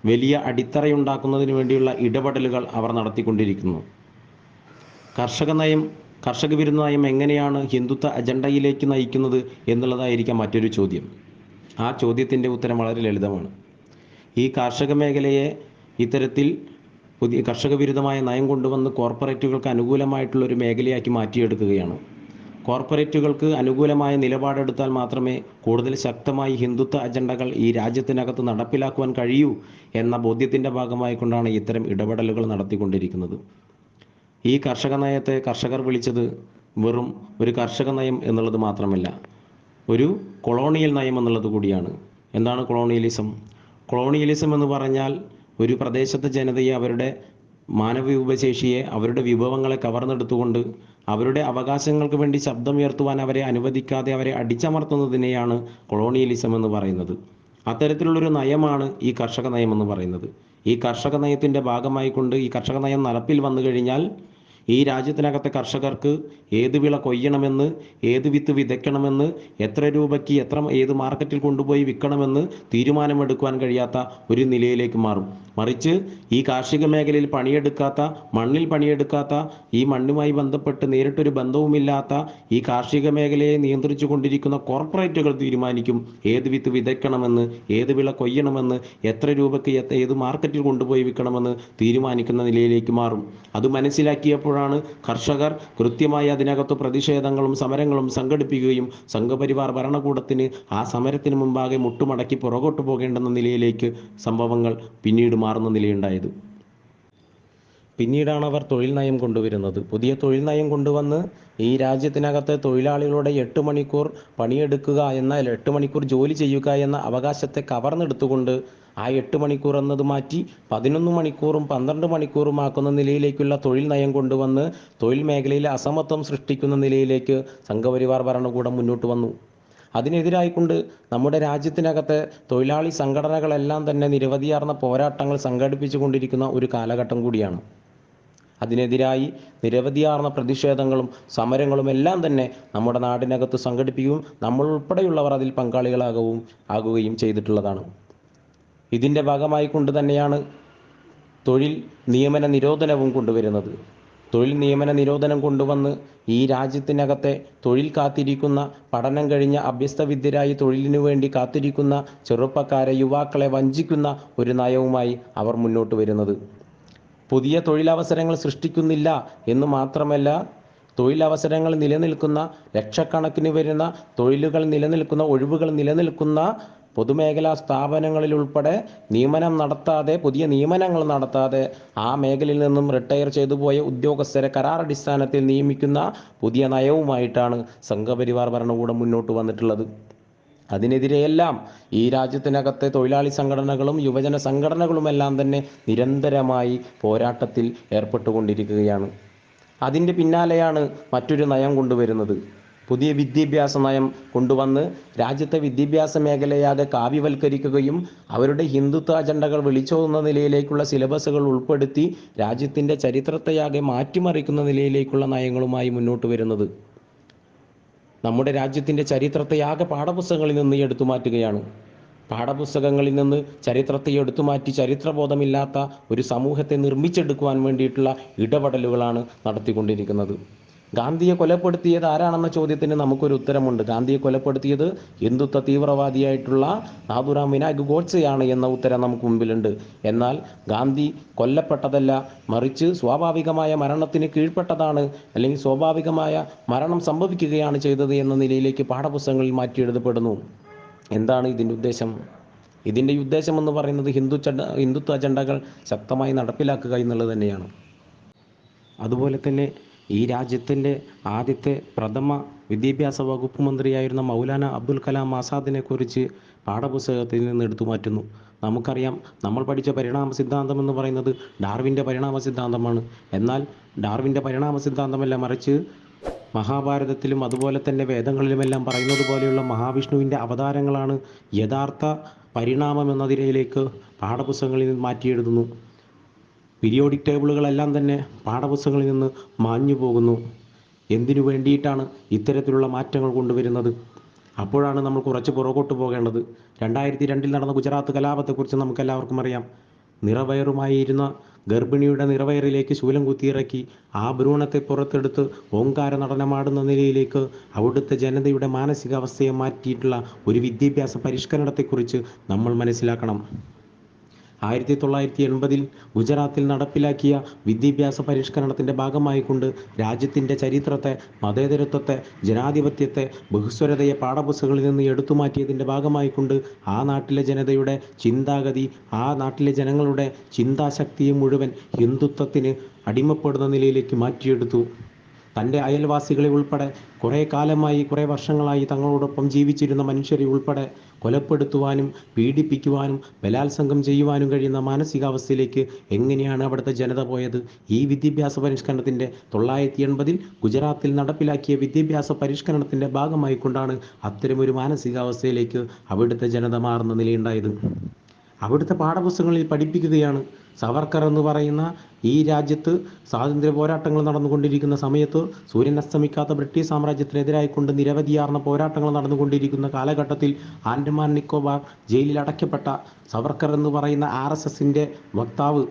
വലിയ അടിത്തറയുണ്ടാക്കുന്നതിന് വേണ്ടിയുള്ള ഇടപെടലുകൾ അവർ നടത്തിക്കൊണ്ടിരിക്കുന്നു. കർഷക വിരുദ്ധ നയം എങ്ങനെയാണ് ഹിന്ദുത്വ അജണ്ടയിലേക്ക് നയിക്കുന്നത് എന്നുള്ളതായിരിക്കാം മറ്റൊരു ചോദ്യം. ആ ചോദ്യത്തിൻ്റെ ഉത്തരം വളരെ ലളിതമാണ്. ഈ കാർഷിക മേഖലയെ ഇത്തരത്തിൽ പുതിയ കർഷക വിരുദ്ധമായ നയം കൊണ്ടുവന്ന് കോർപ്പറേറ്റുകൾക്ക് അനുകൂലമായിട്ടുള്ളൊരു മേഖലയാക്കി മാറ്റിയെടുക്കുകയാണ്. കോർപ്പറേറ്റുകൾക്ക് അനുകൂലമായ നിലപാടെടുത്താൽ മാത്രമേ കൂടുതൽ ശക്തമായി ഹിന്ദുത്വ അജണ്ടകൾ ഈ രാജ്യത്തിനകത്ത് നടപ്പിലാക്കുവാൻ കഴിയൂ എന്ന ബോധ്യത്തിൻ്റെ ഭാഗമായിക്കൊണ്ടാണ് ഇത്തരം ഇടപെടലുകൾ നടത്തിക്കൊണ്ടിരിക്കുന്നത്. ഈ കർഷക നയത്തെ കർഷകർ വിളിച്ചത് വെറും ഒരു കർഷക നയം എന്നുള്ളത് മാത്രമല്ല, ഒരു കൊളോണിയൽ നയം എന്നുള്ളത് കൂടിയാണ്. എന്താണ് കൊളോണിയലിസം? കൊളോണിയലിസം എന്ന് പറഞ്ഞാൽ ഒരു പ്രദേശത്തെ ജനതയെ, അവരുടെ മാനവ വിഭവശേഷിയെ, അവരുടെ വിഭവങ്ങളെ കവർന്നെടുത്തുകൊണ്ട് അവരുടെ അവകാശങ്ങൾക്ക് വേണ്ടി ശബ്ദമുയർത്തുവാൻ അവരെ അനുവദിക്കാതെ അവരെ അടിച്ചമർത്തുന്നതിനെയാണ് കൊളോണിയലിസം എന്ന് പറയുന്നത്. അത്തരത്തിലുള്ളൊരു നയമാണ് ഈ കർഷക നയം എന്ന് പറയുന്നത്. ഈ കർഷക നയത്തിൻ്റെ ഭാഗമായിക്കൊണ്ട് ഈ കർഷക നയം നടപ്പിൽ വന്നു കഴിഞ്ഞാൽ ഈ രാജ്യത്തിനകത്തെ കർഷകർക്ക് ഏത് വിള കൊയ്യണമെന്ന്, ഏത് വിത്ത് വിതയ്ക്കണമെന്ന്, എത്ര രൂപയ്ക്ക് ഏത് മാർക്കറ്റിൽ കൊണ്ടുപോയി വിൽക്കണമെന്ന് തീരുമാനമെടുക്കുവാൻ കഴിയാത്ത ഒരു നിലയിലേക്ക് മാറും. മറിച്ച് ഈ കാർഷിക മേഖലയിൽ പണിയെടുക്കാത്ത, മണ്ണിൽ പണിയെടുക്കാത്ത, ഈ മണ്ണുമായി ബന്ധപ്പെട്ട് നേരിട്ടൊരു ബന്ധവുമില്ലാത്ത ഈ കാർഷിക മേഖലയെ നിയന്ത്രിച്ചു കൊണ്ടിരിക്കുന്ന കോർപ്പറേറ്റുകൾ തീരുമാനിക്കും ഏത് വിത്ത് വിതയ്ക്കണമെന്ന്, ഏത് വിള കൊയ്യണമെന്ന്, എത്ര രൂപയ്ക്ക് ഏത് മാർക്കറ്റിൽ കൊണ്ടുപോയി വിൽക്കണമെന്ന് തീരുമാനിക്കുന്ന നിലയിലേക്ക് മാറും. അത് മനസ്സിലാക്കിയപ്പോഴാണ് കർഷകർ കൃത്യമായി അതിനകത്ത് പ്രതിഷേധങ്ങളും സമരങ്ങളും സംഘടിപ്പിക്കുകയും സംഘപരിവാർ ഭരണകൂടത്തിന് ആ സമരത്തിന് മുമ്പാകെ മുട്ടുമടക്കി പുറകോട്ട് പോകേണ്ടെന്ന നിലയിലേക്ക് സംഭവങ്ങൾ പിന്നീട് മാറുന്ന നിലയുണ്ടായത്. പിന്നീടാണ് അവർ തൊഴിൽ നയം കൊണ്ടുവരുന്നത്. പുതിയ തൊഴിൽ നയം കൊണ്ടുവന്ന് ഈ രാജ്യത്തിനകത്ത് തൊഴിലാളികളുടെ 8 മണിക്കൂർ പണിയെടുക്കുക എന്ന, 8 മണിക്കൂർ ജോലി ചെയ്യുക എന്ന അവകാശത്തെ കവർന്നെടുത്തുകൊണ്ട് ആ 8 മണിക്കൂർ എന്നത് മാറ്റി 11 മണിക്കൂറും 12 മണിക്കൂറും ആക്കുന്ന നിലയിലേക്കുള്ള തൊഴിൽ നയം കൊണ്ടുവന്ന് തൊഴിൽ മേഖലയിലെ അസമത്വം സൃഷ്ടിക്കുന്ന നിലയിലേക്ക് സംഘപരിവാർ ഭരണകൂടം മുന്നോട്ട് വന്നു. അതിനെതിരായിക്കൊണ്ട് നമ്മുടെ രാജ്യത്തിനകത്ത് തൊഴിലാളി സംഘടനകളെല്ലാം തന്നെ നിരവധിയാർന്ന പോരാട്ടങ്ങൾ സംഘടിപ്പിച്ചു കൊണ്ടിരിക്കുന്ന ഒരു കാലഘട്ടം കൂടിയാണ്. അതിനെതിരായി നിരവധിയാർന്ന പ്രതിഷേധങ്ങളും സമരങ്ങളും എല്ലാം തന്നെ നമ്മുടെ നാടിനകത്ത് സംഘടിപ്പിക്കുകയും നമ്മൾ ഉൾപ്പെടെയുള്ളവർ അതിൽ പങ്കാളികളാകുകയും ചെയ്തിട്ടുള്ളതാണ്. ഇതിൻ്റെ ഭാഗമായി കൊണ്ട് തന്നെയാണ് തൊഴിൽ നിയമന നിരോധനവും കൊണ്ടുവരുന്നത്. തൊഴിൽ നിയമന നിരോധനം കൊണ്ടുവന്ന് ഈ രാജ്യത്തിനകത്തെ തൊഴിൽ കാത്തിരിക്കുന്ന, പഠനം കഴിഞ്ഞ അഭ്യസ്തവിദ്യരായി തൊഴിലിനു വേണ്ടി കാത്തിരിക്കുന്ന ചെറുപ്പക്കാരെ, യുവാക്കളെ വഞ്ചിക്കുന്ന ഒരു നയവുമായി അവർ മുന്നോട്ട് വരുന്നത്. പുതിയ തൊഴിലവസരങ്ങൾ സൃഷ്ടിക്കുന്നില്ല എന്ന് മാത്രമല്ല, തൊഴിലവസരങ്ങൾ നിലനിൽക്കുന്ന, ലക്ഷക്കണക്കിന് വരുന്ന തൊഴിലുകൾ നിലനിൽക്കുന്ന, ഒഴിവുകൾ നിലനിൽക്കുന്ന പൊതുമേഖലാ സ്ഥാപനങ്ങളിൽ ഉൾപ്പെടെ നിയമനം നടത്താതെ, പുതിയ നിയമനങ്ങൾ നടത്താതെ ആ മേഖലയിൽ നിന്നും റിട്ടയർ ചെയ്തു പോയ ഉദ്യോഗസ്ഥരെ കരാറടിസ്ഥാനത്തിൽ നിയമിക്കുന്ന പുതിയ നയവുമായിട്ടാണ് സംഘപരിവാർ ഭരണകൂടം മുന്നോട്ട് വന്നിട്ടുള്ളത്. അതിനെതിരെയെല്ലാം ഈ രാജ്യത്തിനകത്തെ തൊഴിലാളി സംഘടനകളും യുവജന സംഘടനകളുമെല്ലാം തന്നെ നിരന്തരമായി പോരാട്ടത്തിൽ ഏർപ്പെട്ടുകൊണ്ടിരിക്കുകയാണ്. അതിൻ്റെ പിന്നാലെയാണ് മറ്റൊരു നയം കൊണ്ടുവരുന്നത്. പുതിയ വിദ്യാഭ്യാസ നയം കൊണ്ടുവന്ന് രാജ്യത്തെ വിദ്യാഭ്യാസ മേഖലയാകെ കാവ്യവൽക്കരിക്കുകയും അവരുടെ ഹിന്ദുത്വ അജണ്ടകൾ വിളിച്ചോതുന്ന നിലയിലേക്കുള്ള സിലബസുകൾ ഉൾപ്പെടുത്തി രാജ്യത്തിൻ്റെ ചരിത്രത്തെയാകെ മാറ്റിമറിക്കുന്ന നിലയിലേക്കുള്ള നയങ്ങളുമായി മുന്നോട്ട് വരുന്നത്. നമ്മുടെ രാജ്യത്തിൻ്റെ ചരിത്രത്തെയാകെ പാഠപുസ്തകങ്ങളിൽ നിന്ന് എടുത്തു മാറ്റുകയാണ്. പാഠപുസ്തകങ്ങളിൽ നിന്ന് ചരിത്രത്തെ എടുത്തുമാറ്റി ചരിത്രബോധമില്ലാത്ത ഒരു സമൂഹത്തെ നിർമ്മിച്ചെടുക്കുവാൻ വേണ്ടിയിട്ടുള്ള ഇടപെടലുകളാണ് നടത്തിക്കൊണ്ടിരിക്കുന്നത്. ഗാന്ധിയെ കൊലപ്പെടുത്തിയത് ആരാണെന്ന ചോദ്യത്തിന് നമുക്കൊരു ഉത്തരമുണ്ട്. ഗാന്ധിയെ കൊലപ്പെടുത്തിയത് ഹിന്ദുത്വ തീവ്രവാദിയായിട്ടുള്ള നാഥുറാം വിനായക് ഗോഡ്സെയാണ് എന്ന ഉത്തരം നമുക്ക് മുമ്പിലുണ്ട്. എന്നാൽ ഗാന്ധി കൊല്ലപ്പെട്ടതല്ല, മറിച്ച് സ്വാഭാവികമായ മരണത്തിന് കീഴ്പ്പെട്ടതാണ്, അല്ലെങ്കിൽ സ്വാഭാവികമായ മരണം സംഭവിക്കുകയാണ് ചെയ്തത് എന്ന നിലയിലേക്ക് പാഠപുസ്തകങ്ങളിൽ മാറ്റി എഴുതപ്പെടുന്നു. എന്താണ് ഇതിൻ്റെ ഉദ്ദേശം? ഇതിൻ്റെ ഉദ്ദേശം എന്ന് പറയുന്നത് ഹിന്ദുത്വ അജണ്ടകൾ ശക്തമായി നടപ്പിലാക്കുക എന്നുള്ളത് തന്നെയാണ്. അതുപോലെ തന്നെ ഈ രാജ്യത്തിൻ്റെ ആദ്യത്തെ പ്രഥമ വിദ്യാഭ്യാസ വകുപ്പ് മന്ത്രിയായിരുന്ന മൗലാന അബ്ദുൽ കലാം ആസാദിനെ കുറിച്ച് പാഠപുസ്തകത്തിൽ നിന്ന് എടുത്തു മാറ്റുന്നു. നമുക്കറിയാം, നമ്മൾ പഠിച്ച പരിണാമ സിദ്ധാന്തം എന്ന് പറയുന്നത് ഡാർവിൻ്റെ പരിണാമ സിദ്ധാന്തമാണ്. എന്നാൽ ഡാർവിൻ്റെ പരിണാമ സിദ്ധാന്തമല്ല, മറിച്ച് മഹാഭാരതത്തിലും അതുപോലെ തന്നെ വേദങ്ങളിലുമെല്ലാം പറയുന്നത് പോലെയുള്ള മഹാവിഷ്ണുവിൻ്റെ അവതാരങ്ങളാണ് യഥാർത്ഥ പരിണാമം എന്ന നിലയിലേക്ക് പാഠപുസ്തകങ്ങളിൽ നിന്ന് മാറ്റിയെഴുതുന്നു. പീരിയോഡിക് ടേബിളുകളെല്ലാം തന്നെ പാഠപുസ്തകങ്ങളിൽ നിന്ന് മാഞ്ഞു പോകുന്നു. എന്തിനു വേണ്ടിയിട്ടാണ് ഇത്തരത്തിലുള്ള മാറ്റങ്ങൾ കൊണ്ടുവരുന്നത്? അപ്പോഴാണ് നമ്മൾ കുറച്ച് പുറകോട്ട് പോകേണ്ടത്. 2002 നടന്ന ഗുജറാത്ത് കലാപത്തെക്കുറിച്ച് നമുക്കെല്ലാവർക്കും അറിയാം. നിറവയറുമായിരുന്ന ഗർഭിണിയുടെ നിറവയറിലേക്ക് ശൂലം കുത്തിയിറക്കി ആ ഭ്രൂണത്തെ പുറത്തെടുത്ത് ഓങ്കാര നടനമാടുന്ന നിലയിലേക്ക് അവിടുത്തെ ജനതയുടെ മാനസികാവസ്ഥയെ മാറ്റിയിട്ടുള്ള ഒരു വിദ്യാഭ്യാസ പരിഷ്കരണത്തെക്കുറിച്ച് നമ്മൾ മനസ്സിലാക്കണം. 1980 ഗുജറാത്തിൽ നടപ്പിലാക്കിയ വിദ്യാഭ്യാസ പരിഷ്കരണത്തിൻ്റെ ഭാഗമായിക്കൊണ്ട് രാജ്യത്തിൻ്റെ ചരിത്രത്തെ, മതേതരത്വത്തെ, ജനാധിപത്യത്തെ, ബഹുസ്വരതയെ പാഠപുസ്തകങ്ങളിൽ നിന്ന് എടുത്തുമാറ്റിയതിൻ്റെ ഭാഗമായിക്കൊണ്ട് ആ നാട്ടിലെ ജനതയുടെ ചിന്താഗതി, ആ നാട്ടിലെ ജനങ്ങളുടെ ചിന്താശക്തിയെ മുഴുവൻ ഹിന്ദുത്വത്തിന് അടിമപ്പെടുന്ന നിലയിലേക്ക് മാറ്റിയെടുത്തു. തൻ്റെ അയൽവാസികളെ ഉൾപ്പെടെ കുറേ കാലമായി, കുറേ വർഷങ്ങളായി തങ്ങളോടൊപ്പം ജീവിച്ചിരുന്ന മനുഷ്യരെ ഉൾപ്പെടെ കൊലപ്പെടുത്തുവാനും പീഡിപ്പിക്കുവാനും ബലാത്സംഗം ചെയ്യുവാനും കഴിയുന്ന മാനസികാവസ്ഥയിലേക്ക് എങ്ങനെയാണ് അവിടുത്തെ ജനത പോയത്? ഈ വിദ്യാഭ്യാസ പരിഷ്കരണത്തിൻ്റെ 1980 ഗുജറാത്തിൽ നടപ്പിലാക്കിയ വിദ്യാഭ്യാസ പരിഷ്കരണത്തിൻ്റെ ഭാഗമായിക്കൊണ്ടാണ് അത്തരമൊരു മാനസികാവസ്ഥയിലേക്ക് അവിടുത്തെ ജനത മാറുന്ന നിലയുണ്ടായത്. അവിടുത്തെ പാഠപുസ്തകങ്ങളിൽ പഠിപ്പിക്കുകയാണ്, സവർക്കർ എന്ന് പറയുന്ന ഈ രാജ്യത്ത് സ്വാതന്ത്ര്യ പോരാട്ടങ്ങൾ നടന്നുകൊണ്ടിരിക്കുന്ന സമയത്ത്, സൂര്യൻ അസ്തമിക്കാത്ത ബ്രിട്ടീഷ് സാമ്രാജ്യത്തിനെതിരായിക്കൊണ്ട് നിരവധിയാർന്ന പോരാട്ടങ്ങൾ നടന്നുകൊണ്ടിരിക്കുന്ന കാലഘട്ടത്തിൽ ആൻഡമാൻ നിക്കോബാർ ജയിലിൽ അടയ്ക്കപ്പെട്ട സവർക്കർ എന്ന് പറയുന്ന RSSൻ്റെ വക്താവ്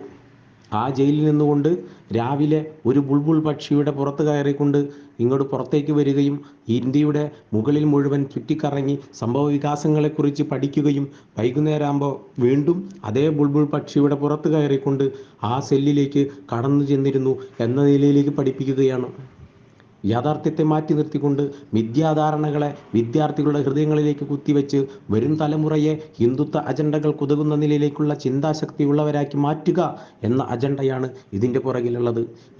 ആ ജയിലിൽ നിന്നുകൊണ്ട് രാവിലെ ഒരു ബുൾബുൾ പക്ഷിയുടെ പുറത്ത് കയറിക്കൊണ്ട് ഇങ്ങോട്ട് പുറത്തേക്ക് വരികയും ഇന്ത്യയുടെ മുകളിൽ മുഴുവൻ ചുറ്റിക്കറങ്ങി സംഭവ വികാസങ്ങളെക്കുറിച്ച് പഠിക്കുകയും വൈകുന്നേരമാകുമ്പോൾ വീണ്ടും അതേ ബുൾബുൾ പക്ഷിയുടെ പുറത്ത് കയറിക്കൊണ്ട് ആ സെല്ലിലേക്ക് കടന്നു ചെന്നിരുന്നു എന്ന നിലയിലേക്ക് പഠിപ്പിക്കുകയാണ്. യാഥാർത്ഥ്യത്തെ മാറ്റി നിർത്തിക്കൊണ്ട് മിഥ്യാധാരണകളെ വിദ്യാർത്ഥികളുടെ ഹൃദയങ്ങളിലേക്ക് കുത്തിവെച്ച് വരും തലമുറയെ ഹിന്ദുത്വ അജണ്ടകൾക്കുതകുന്ന നിലയിലേക്കുള്ള ചിന്താശക്തിയുള്ളവരാക്കി മാറ്റുക എന്ന അജണ്ടയാണ് ഇതിൻ്റെ പുറകിലുള്ളത്.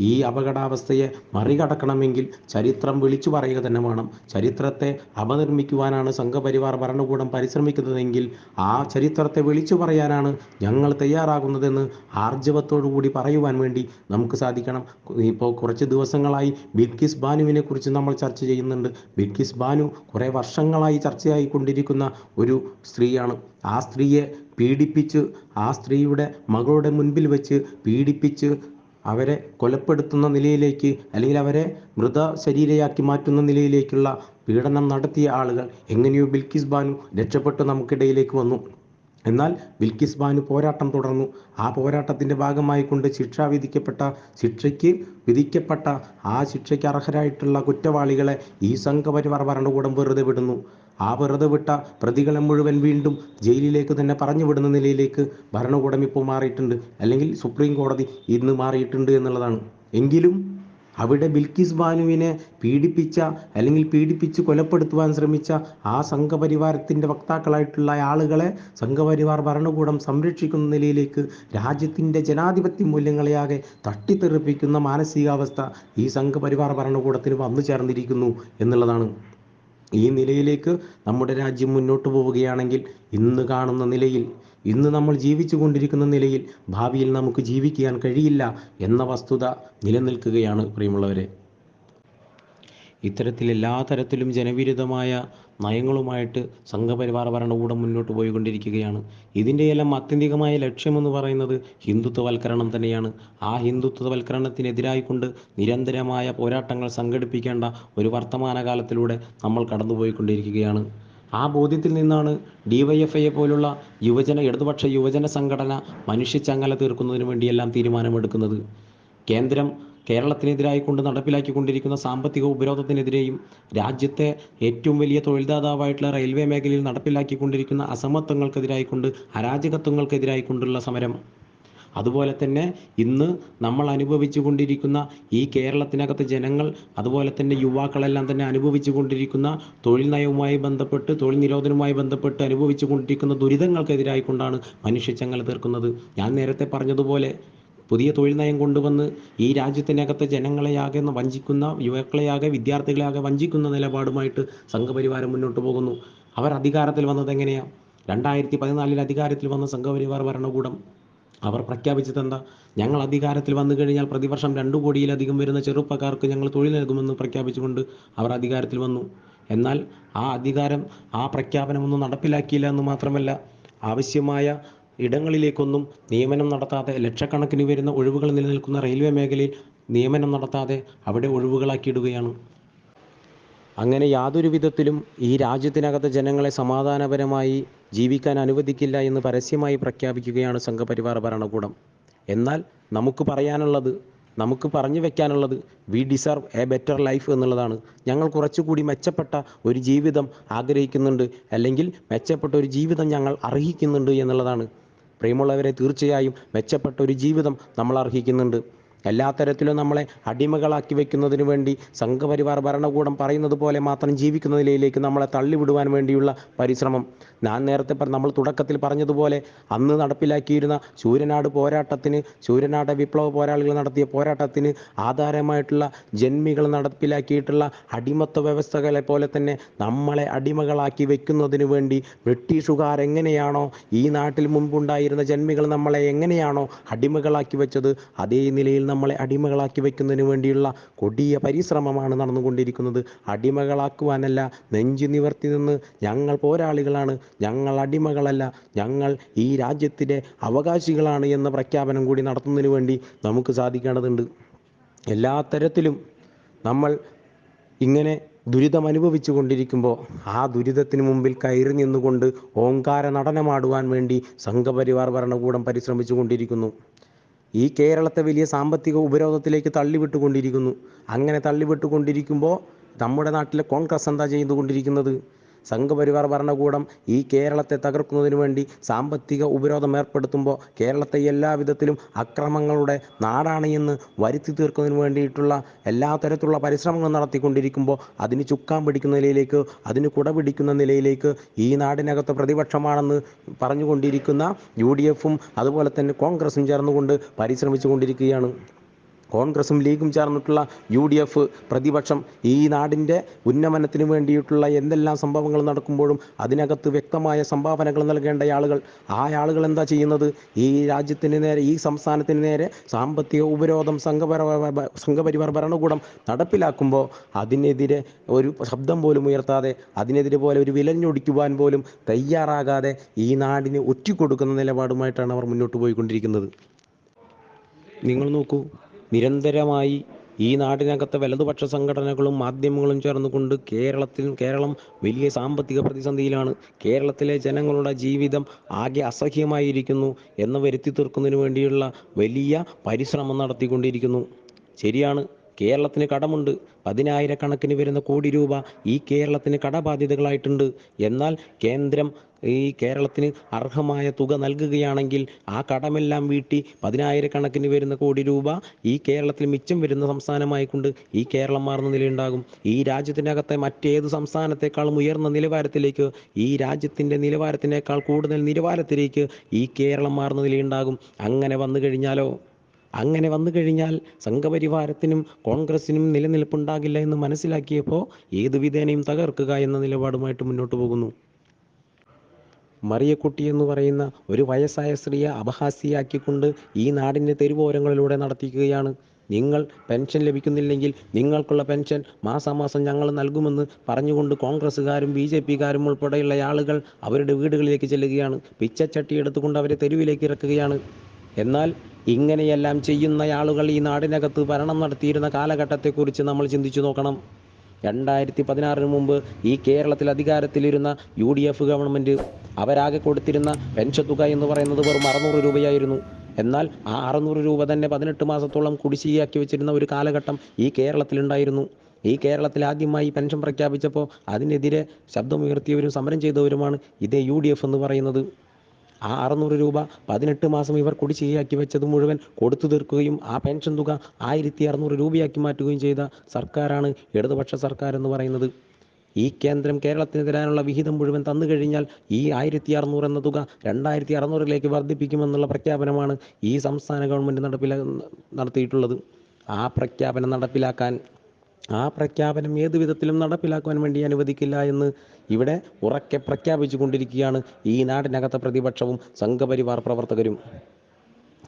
ഈ അപകടാവസ്ഥയെ മറികടക്കണമെങ്കിൽ ചരിത്രം വിളിച്ചു പറയുക തന്നെ വേണം. ചരിത്രത്തെ അപനിർമ്മിക്കുവാനാണ് സംഘപരിവാർ ഭരണകൂടം പരിശ്രമിക്കുന്നതെങ്കിൽ ആ ചരിത്രത്തെ വിളിച്ചു പറയാനാണ് ഞങ്ങൾ തയ്യാറാകുന്നതെന്ന് ആർജവത്തോടുകൂടി പറയുവാൻ വേണ്ടി നമുക്ക് സാധിക്കണം. ഇപ്പോൾ കുറച്ച് ദിവസങ്ങളായി ബിൽക്കിസ് ബാനുവിനെ കുറിച്ച് നമ്മൾ ചർച്ച ചെയ്യുന്നുണ്ട്. ബിൽക്കിസ് ബാനു കുറേ വർഷങ്ങളായി ചർച്ചയായിക്കൊണ്ടിരിക്കുന്ന ഒരു സ്ത്രീയാണ്. ആ സ്ത്രീയെ പീഡിപ്പിച്ച്, ആ സ്ത്രീയുടെ മകളുടെ മുൻപിൽ വെച്ച് പീഡിപ്പിച്ച് അവരെ കൊലപ്പെടുത്തുന്ന നിലയിലേക്ക്, അല്ലെങ്കിൽ അവരെ മൃതശരീരയാക്കി മാറ്റുന്ന നിലയിലേക്കുള്ള പീഡനം നടത്തിയ ആളുകൾ എങ്ങനെയോ ബിൽക്കിസ് ബാനു രക്ഷപ്പെട്ട് നമുക്കിടയിലേക്ക് വന്നു. എന്നാൽ ബിൽക്കിസ് ബാനു പോരാട്ടം തുടർന്നു. ആ പോരാട്ടത്തിൻ്റെ ഭാഗമായിക്കൊണ്ട് ശിക്ഷയ്ക്ക് വിധിക്കപ്പെട്ട ആ ശിക്ഷയ്ക്ക് അർഹരായിട്ടുള്ള കുറ്റവാളികളെ ഈ സംഘപരിവാർ ഭരണകൂടം വെറുതെ വിടുന്നു. ആ വെറുതെ വിട്ട പ്രതികളെ മുഴുവൻ വീണ്ടും ജയിലിലേക്ക് തന്നെ പറഞ്ഞു വിടുന്ന നിലയിലേക്ക് ഭരണകൂടം ഇപ്പോൾ മാറിയിട്ടുണ്ട്, അല്ലെങ്കിൽ സുപ്രീം കോടതി ഇന്ന് മാറിയിട്ടുണ്ട് എന്നുള്ളതാണ്. എങ്കിലും അവിടെ ബിൽക്കിസ് ബാനുവിനെ പീഡിപ്പിച്ച, അല്ലെങ്കിൽ പീഡിപ്പിച്ച് കൊലപ്പെടുത്തുവാൻ ശ്രമിച്ച ആ സംഘപരിവാരത്തിൻ്റെ വക്താക്കളായിട്ടുള്ള ആളുകളെ സംഘപരിവാർ ഭരണകൂടം സംരക്ഷിക്കുന്ന നിലയിലേക്ക് രാജ്യത്തിൻ്റെ ജനാധിപത്യ മൂല്യങ്ങളെയാകെ തട്ടിത്തെറിപ്പിക്കുന്ന മാനസികാവസ്ഥ ഈ സംഘപരിവാർ ഭരണകൂടത്തിന് വന്നു ചേർന്നിരിക്കുന്നു എന്നുള്ളതാണ്. ഈ നിലയിലേക്ക് നമ്മുടെ രാജ്യം മുന്നോട്ട് പോവുകയാണെങ്കിൽ ഇന്ന് കാണുന്ന നിലയിൽ, ഇന്ന് നമ്മൾ ജീവിച്ചു കൊണ്ടിരിക്കുന്ന നിലയിൽ ഭാവിയിൽ നമുക്ക് ജീവിക്കാൻ കഴിയില്ല എന്ന വസ്തുത നിലനിൽക്കുകയാണ് പ്രിയമുള്ളവരെ. ഇത്തരത്തിൽ എല്ലാ തരത്തിലും ജനവിരുദ്ധമായ നയങ്ങളുമായിട്ട് സംഘപരിവാർ ഭരണകൂടം മുന്നോട്ട് പോയിക്കൊണ്ടിരിക്കുകയാണ്. ഇതിൻ്റെയെല്ലാം ആത്യന്തികമായ ലക്ഷ്യമെന്ന് പറയുന്നത് ഹിന്ദുത്വവൽക്കരണം തന്നെയാണ്. ആ ഹിന്ദുത്വവൽക്കരണത്തിനെതിരായിക്കൊണ്ട് നിരന്തരമായ പോരാട്ടങ്ങൾ സംഘടിപ്പിക്കേണ്ട ഒരു വർത്തമാനകാലത്തിലൂടെ നമ്മൾ കടന്നുപോയിക്കൊണ്ടിരിക്കുകയാണ്. ആ ബോധ്യത്തിൽ നിന്നാണ് DYFI പോലുള്ള ഇടതുപക്ഷ യുവജന സംഘടന മനുഷ്യച്ചങ്ങല തീർക്കുന്നതിന് വേണ്ടിയെല്ലാം തീരുമാനമെടുക്കുന്നത്. കേരളത്തിനെതിരായിക്കൊണ്ട് നടപ്പിലാക്കിക്കൊണ്ടിരിക്കുന്ന സാമ്പത്തിക ഉപരോധത്തിനെതിരെയും രാജ്യത്തെ ഏറ്റവും വലിയ തൊഴിൽദാതാവായിട്ടുള്ള റെയിൽവേ മേഖലയിൽ നടപ്പിലാക്കിക്കൊണ്ടിരിക്കുന്ന അസമത്വങ്ങൾക്കെതിരായിക്കൊണ്ട്, അരാജകത്വങ്ങൾക്കെതിരായിക്കൊണ്ടുള്ള സമരം, അതുപോലെ തന്നെ ഇന്ന് നമ്മൾ അനുഭവിച്ചു കൊണ്ടിരിക്കുന്ന ഈ കേരളത്തിനകത്ത് ജനങ്ങൾ, അതുപോലെ തന്നെ യുവാക്കളെല്ലാം തന്നെ അനുഭവിച്ചു കൊണ്ടിരിക്കുന്ന തൊഴിൽ നയവുമായി ബന്ധപ്പെട്ട്, തൊഴിൽ നിരോധനവുമായി ബന്ധപ്പെട്ട് അനുഭവിച്ചു കൊണ്ടിരിക്കുന്ന ദുരിതങ്ങൾക്കെതിരായിക്കൊണ്ടാണ് മനുഷ്യച്ചങ്ങല തീർക്കുന്നത്. ഞാൻ നേരത്തെ പറഞ്ഞതുപോലെ പുതിയ തൊഴിൽ നയം കൊണ്ടുവന്ന് ഈ രാജ്യത്തിനകത്ത് ജനങ്ങളെയാകെ വഞ്ചിക്കുന്ന, യുവാക്കളെയാകെ വിദ്യാർത്ഥികളെയാകെ വഞ്ചിക്കുന്ന നിലപാടുമായിട്ട് സംഘപരിവാരം മുന്നോട്ട് പോകുന്നു. അവർ അധികാരത്തിൽ വന്നത് എങ്ങനെയാണ്? 2014 അധികാരത്തിൽ വന്ന സംഘപരിവാർ ഭരണകൂടം അവർ പ്രഖ്യാപിച്ചത് എന്താ? ഞങ്ങൾ അധികാരത്തിൽ വന്നു കഴിഞ്ഞാൽ പ്രതിവർഷം 2 കോടിയിലധികം വരുന്ന ചെറുപ്പക്കാർക്ക് ഞങ്ങൾ തൊഴിൽ നൽകുമെന്ന് പ്രഖ്യാപിച്ചുകൊണ്ട് അവർ അധികാരത്തിൽ വന്നു. എന്നാൽ ആ പ്രഖ്യാപനമൊന്നും നടപ്പിലാക്കിയില്ല എന്ന് മാത്രമല്ല, ആവശ്യമായ ഇടങ്ങളിലേക്കൊന്നും നിയമനം നടത്താതെ, ലക്ഷക്കണക്കിന് വരുന്ന ഒഴിവുകൾ നിലനിൽക്കുന്ന റെയിൽവേ മേഖലയിൽ നിയമനം നടത്താതെ അവിടെ ഒഴിവുകളാക്കിയിടുകയാണ്. അങ്ങനെ യാതൊരു വിധത്തിലും ഈ രാജ്യത്തിനകത്തെ ജനങ്ങളെ സമാധാനപരമായി ജീവിക്കാൻ അനുവദിക്കില്ല എന്ന് പരസ്യമായി പ്രഖ്യാപിക്കുകയാണ് സംഘപരിവാർ ഭരണകൂടം. എന്നാൽ നമുക്ക് പറയാനുള്ളത്, നമുക്ക് പറഞ്ഞു വെക്കാനുള്ളത്, we deserve a better life എന്നുള്ളതാണ്. ഞങ്ങൾ കുറച്ചുകൂടി മെച്ചപ്പെട്ട ഒരു ജീവിതം ആഗ്രഹിക്കുന്നുണ്ട്, അല്ലെങ്കിൽ മെച്ചപ്പെട്ട ഒരു ജീവിതം ഞങ്ങൾ അർഹിക്കുന്നുണ്ട് എന്നുള്ളതാണ്. പ്രിയമുള്ളവരെ, തീർച്ചയായും മെച്ചപ്പെട്ട ഒരു ജീവിതം നമ്മൾ അർഹിക്കുന്നുണ്ട്. എല്ലാ തരത്തിലും നമ്മളെ അടിമകളാക്കി വെക്കുന്നതിന് വേണ്ടി സംഘപരിവാർ ഭരണകൂടം പറയുന്നത് പോലെ മാത്രം ജീവിക്കുന്ന നിലയിലേക്ക് നമ്മളെ തള്ളിവിടുവാൻ വേണ്ടിയുള്ള പരിശ്രമം. ഞാൻ നേരത്തെ നമ്മൾ തുടക്കത്തിൽ പറഞ്ഞതുപോലെ അന്ന് നടപ്പിലാക്കിയിരുന്ന ശൂരനാട് വിപ്ലവ പോരാളികൾ നടത്തിയ പോരാട്ടത്തിന് ആധാരമായിട്ടുള്ള ജന്മികൾ നടപ്പിലാക്കിയിട്ടുള്ള അടിമത്വ വ്യവസ്ഥകളെ പോലെ തന്നെ നമ്മളെ അടിമകളാക്കി വെക്കുന്നതിന് വേണ്ടി ബ്രിട്ടീഷുകാർ എങ്ങനെയാണോ ഈ നാട്ടിൽ മുൻപുണ്ടായിരുന്ന ജന്മികൾ നമ്മളെ എങ്ങനെയാണോ അടിമകളാക്കി വെച്ചത്, അതേ നിലയിൽ നമ്മളെ അടിമകളാക്കി വെക്കുന്നതിന് വേണ്ടിയുള്ള കൊടിയ പരിശ്രമമാണ് നടന്നുകൊണ്ടിരിക്കുന്നത്. അടിമകളാക്കുവാനല്ല, നെഞ്ചു നിവർത്തി നിന്ന് ഞങ്ങൾ പോരാളികളാണ്, ഞങ്ങൾ അടിമകളല്ല, ഞങ്ങൾ ഈ രാജ്യത്തിൻ്റെ അവകാശികളാണ് എന്ന പ്രഖ്യാപനം കൂടി നടത്തുന്നതിന് വേണ്ടി നമുക്ക് സാധിക്കേണ്ടതുണ്ട്. എല്ലാ തരത്തിലും നമ്മൾ ഇങ്ങനെ ദുരിതം അനുഭവിച്ചു കൊണ്ടിരിക്കുമ്പോൾ ആ ദുരിതത്തിന് മുമ്പിൽ കയറി നിന്നുകൊണ്ട് ഓങ്കാര നടനമാടുവാൻ വേണ്ടി സംഘപരിവാർ ഭരണകൂടം പരിശ്രമിച്ചു കൊണ്ടിരിക്കുന്നു. ഈ കേരളത്തെ വലിയ സാമ്പത്തിക ഉപരോധത്തിലേക്ക് തള്ളിവിട്ടുകൊണ്ടിരിക്കുന്നു. അങ്ങനെ തള്ളിവിട്ടുകൊണ്ടിരിക്കുമ്പോൾ നമ്മുടെ നാട്ടിലെ കോൺഗ്രസ് എന്താ ചെയ്തുകൊണ്ടിരിക്കുന്നത്? സംഘപരിവാർ ഭരണകൂടം ഈ കേരളത്തെ തകർക്കുന്നതിന് വേണ്ടി സാമ്പത്തിക ഉപരോധം ഏർപ്പെടുത്തുമ്പോൾ കേരളത്തെ എല്ലാ വിധത്തിലും അക്രമങ്ങളുടെ നാടാണ് എന്ന് വരുത്തി തീർക്കുന്നതിന് വേണ്ടിയിട്ടുള്ള എല്ലാ തരത്തിലുള്ള പരിശ്രമങ്ങൾ നടത്തിക്കൊണ്ടിരിക്കുമ്പോൾ അതിന് ചുക്കാൻ പിടിക്കുന്ന നിലയിലേക്ക്, അതിന് കുട പിടിക്കുന്ന നിലയിലേക്ക് ഈ നാടിനകത്ത് പ്രതിപക്ഷമാണെന്ന് പറഞ്ഞുകൊണ്ടിരിക്കുന്ന UDF-ഉം അതുപോലെ തന്നെ കോൺഗ്രസും ചേർന്നുകൊണ്ട് പരിശ്രമിച്ചു കൊണ്ടിരിക്കുകയാണ്. കോൺഗ്രസും ലീഗും ചേർന്നിട്ടുള്ള UDF പ്രതിപക്ഷം ഈ നാടിൻ്റെ ഉന്നമനത്തിന് വേണ്ടിയിട്ടുള്ള എന്തെല്ലാം സംഭവങ്ങൾ നടക്കുമ്പോഴും അതിനകത്ത് വ്യക്തമായ സംഭാവനകൾ നൽകേണ്ട ആളുകൾ, ആ ആളുകൾ എന്താ ചെയ്യുന്നത്? ഈ രാജ്യത്തിന് നേരെ, ഈ സംസ്ഥാനത്തിന് നേരെ സാമ്പത്തിക ഉപരോധം സംഘപരിവാർ ഭരണകൂടം നടപ്പിലാക്കുമ്പോൾ അതിനെതിരെ ഒരു ശബ്ദം പോലും ഉയർത്താതെ, അതിനെതിരെ പോലെ ഒരു വിലഞ്ഞൊടിക്കുവാൻ പോലും തയ്യാറാകാതെ ഈ നാടിന് ഒറ്റിക്കൊടുക്കുന്ന നിലപാടുമായിട്ടാണ് അവർ മുന്നോട്ട് പോയിക്കൊണ്ടിരിക്കുന്നത്. നിങ്ങൾ നോക്കൂ, നിരന്തരമായി ഈ നാടിനകത്തെ വലതുപക്ഷ സംഘടനകളും മാധ്യമങ്ങളും ചേർന്നുകൊണ്ട് കേരളം വലിയ സാമ്പത്തിക പ്രതിസന്ധിയിലാണ്, കേരളത്തിലെ ജനങ്ങളുടെ ജീവിതം ആകെ അസഹ്യമായിരിക്കുന്നു എന്ന് വരുത്തി തീർക്കുന്നതിന് വേണ്ടിയുള്ള വലിയ പരിശ്രമം നടത്തിക്കൊണ്ടിരിക്കുന്നു. ശരിയാണ്, കേരളത്തിന് കടമുണ്ട്. 10,000 വരുന്ന കോടി രൂപ ഈ കേരളത്തിന് കടബാധ്യതകളായിട്ടുണ്ട്. എന്നാൽ കേന്ദ്രം ഈ കേരളത്തിന് അർഹമായ തുക നൽകുകയാണെങ്കിൽ ആ കടമെല്ലാം വീട്ടി 10,000 വരുന്ന കോടി രൂപ ഈ കേരളത്തിൽ മിച്ചം വരുന്ന സംസ്ഥാനമായിക്കൊണ്ട് ഈ കേരളം മാറുന്ന നിലയുണ്ടാകും. ഈ രാജ്യത്തിനകത്തെ മറ്റേത് സംസ്ഥാനത്തെക്കാളും ഉയർന്ന നിലവാരത്തിലേക്ക്, ഈ രാജ്യത്തിൻ്റെ നിലവാരത്തിനേക്കാൾ കൂടുതൽ നിലവാരത്തിലേക്ക് ഈ കേരളം മാറുന്ന നിലയുണ്ടാകും. അങ്ങനെ വന്നു കഴിഞ്ഞാൽ സംഘപരിവാരത്തിനും കോൺഗ്രസിനും നിലനിൽപ്പുണ്ടാകില്ല എന്ന് മനസ്സിലാക്കിയപ്പോൾ ഏതു വിധേനയും തകർക്കുക എന്ന നിലപാടുമായിട്ട് മുന്നോട്ട് പോകുന്നു. മറിയക്കുട്ടി എന്ന് പറയുന്ന ഒരു വയസ്സായ സ്ത്രീയെ അപഹാസ്യയാക്കിക്കൊണ്ട് ഈ നാടിൻ്റെ തെരുവോരങ്ങളിലൂടെ നടത്തിക്കുകയാണ്. നിങ്ങൾ പെൻഷൻ ലഭിക്കുന്നില്ലെങ്കിൽ നിങ്ങൾക്കുള്ള പെൻഷൻ മാസാമാസം ഞങ്ങൾ നൽകുമെന്ന് പറഞ്ഞുകൊണ്ട് കോൺഗ്രസ്സുകാരും BJP-കാരും ഉൾപ്പെടെയുള്ള ആളുകൾ അവരുടെ വീടുകളിലേക്ക് ചെല്ലുകയാണ്. പിച്ചച്ചട്ടി എടുത്തുകൊണ്ട് അവരെ തെരുവിലേക്ക് ഇറക്കുകയാണ്. എന്നാൽ ഇങ്ങനെയെല്ലാം ചെയ്യുന്ന ആളുകൾ ഈ നാടിനകത്ത് ഭരണം നടത്തിയിരുന്ന കാലഘട്ടത്തെക്കുറിച്ച് നമ്മൾ ചിന്തിച്ചു നോക്കണം. 2016 മുമ്പ് ഈ കേരളത്തിൽ അധികാരത്തിലിരുന്ന UDF ഗവൺമെൻറ് അവരാകെ കൊടുത്തിരുന്ന പെൻഷൻ തുക എന്ന് പറയുന്നത് വെറും 600 രൂപയായിരുന്നു. എന്നാൽ ആ 600 രൂപ തന്നെ 18 മാസത്തോളം കുടിശ്ശികയാക്കി വെച്ചിരുന്ന ഒരു കാലഘട്ടം ഈ കേരളത്തിലുണ്ടായിരുന്നു. ഈ കേരളത്തിൽ ആദ്യമായി പെൻഷൻ പ്രഖ്യാപിച്ചപ്പോൾ അതിനെതിരെ ശബ്ദമുയർത്തിയവരും സമരം ചെയ്തവരുമാണ് ഇതേ UDF എന്ന് പറയുന്നത്. ആ 600 രൂപ 18 മാസം ഇവർ കുടിശ്ശികയാക്കി വെച്ചത് മുഴുവൻ കൊടുത്തു തീർക്കുകയും ആ പെൻഷൻ തുക 1,600 രൂപയാക്കി മാറ്റുകയും ചെയ്ത സർക്കാരാണ് ഇടതുപക്ഷ സർക്കാർ എന്ന് പറയുന്നത്. ഈ കേന്ദ്രം കേരളത്തിന് തരാനുള്ള വിഹിതം മുഴുവൻ തന്നു കഴിഞ്ഞാൽ ഈ 1,600 എന്ന തുക 2,600 വർദ്ധിപ്പിക്കുമെന്നുള്ള പ്രഖ്യാപനമാണ് ഈ സംസ്ഥാന ഗവൺമെൻറ് നടത്തിയിട്ടുള്ളത്. ആ പ്രഖ്യാപനം ഏതു വിധത്തിലും നടപ്പിലാക്കുവാൻ വേണ്ടി അനുവദിക്കില്ല എന്ന് ഇവിടെ ഉറക്കെ പ്രഖ്യാപിച്ചു കൊണ്ടിരിക്കുകയാണ് ഈ നാടിനകത്തെ പ്രതിപക്ഷവും സംഘപരിവാർ പ്രവർത്തകരും.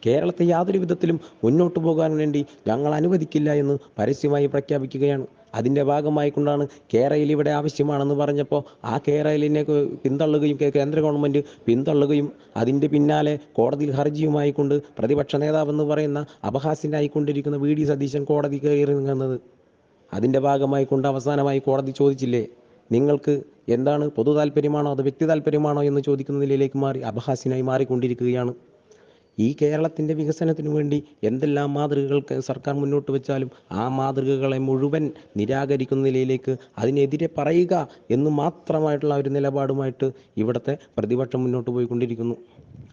കേരളത്തെ യാതൊരു വിധത്തിലും മുന്നോട്ട് പോകാൻ വേണ്ടി ഞങ്ങൾ അനുവദിക്കില്ല എന്ന് പരസ്യമായി പ്രഖ്യാപിക്കുകയാണ്. അതിൻ്റെ ഭാഗമായിക്കൊണ്ടാണ് കേരയിൽ ഇവിടെ ആവശ്യമാണെന്ന് പറഞ്ഞപ്പോൾ ആ കേരളിനെ പിന്തള്ളുകയും കേന്ദ്ര ഗവൺമെൻറ് പിന്തള്ളുകയും അതിൻ്റെ പിന്നാലെ കോടതിയിൽ ഹർജിയുമായിക്കൊണ്ട് പ്രതിപക്ഷ നേതാവെന്ന് പറയുന്ന അപഹാസ്യനായിക്കൊണ്ടിരിക്കുന്ന VD സതീശൻ കോടതി കയറി നീങ്ങുന്നത്. അതിൻ്റെ ഭാഗമായി കൊണ്ട് അവസാനമായി കോടതി ചോദിച്ചില്ലേ, നിങ്ങൾക്ക് എന്താണ്, പൊതു താല്പര്യമാണോ അതോ വ്യക്തി താല്പര്യമാണോ എന്ന് ചോദിക്കുന്ന നിലയിലേക്ക് മാറി, അപഹാസ്യനായി മാറിക്കൊണ്ടിരിക്കുകയാണ്. ഈ കേരളത്തിൻ്റെ വികസനത്തിനു വേണ്ടി എന്തെല്ലാം മാതൃകകൾ സർക്കാർ മുന്നോട്ട് വെച്ചാലും ആ മാതൃകകളെ മുഴുവൻ നിരാകരിക്കുന്ന നിലയിലേക്ക്, അതിനെതിരെ പറയുക എന്ന് മാത്രമായിട്ടുള്ള ഒരു നിലപാടുമായിട്ട് ഇവിടുത്തെ പ്രതിപക്ഷം മുന്നോട്ട് പോയിക്കൊണ്ടിരിക്കുന്നു.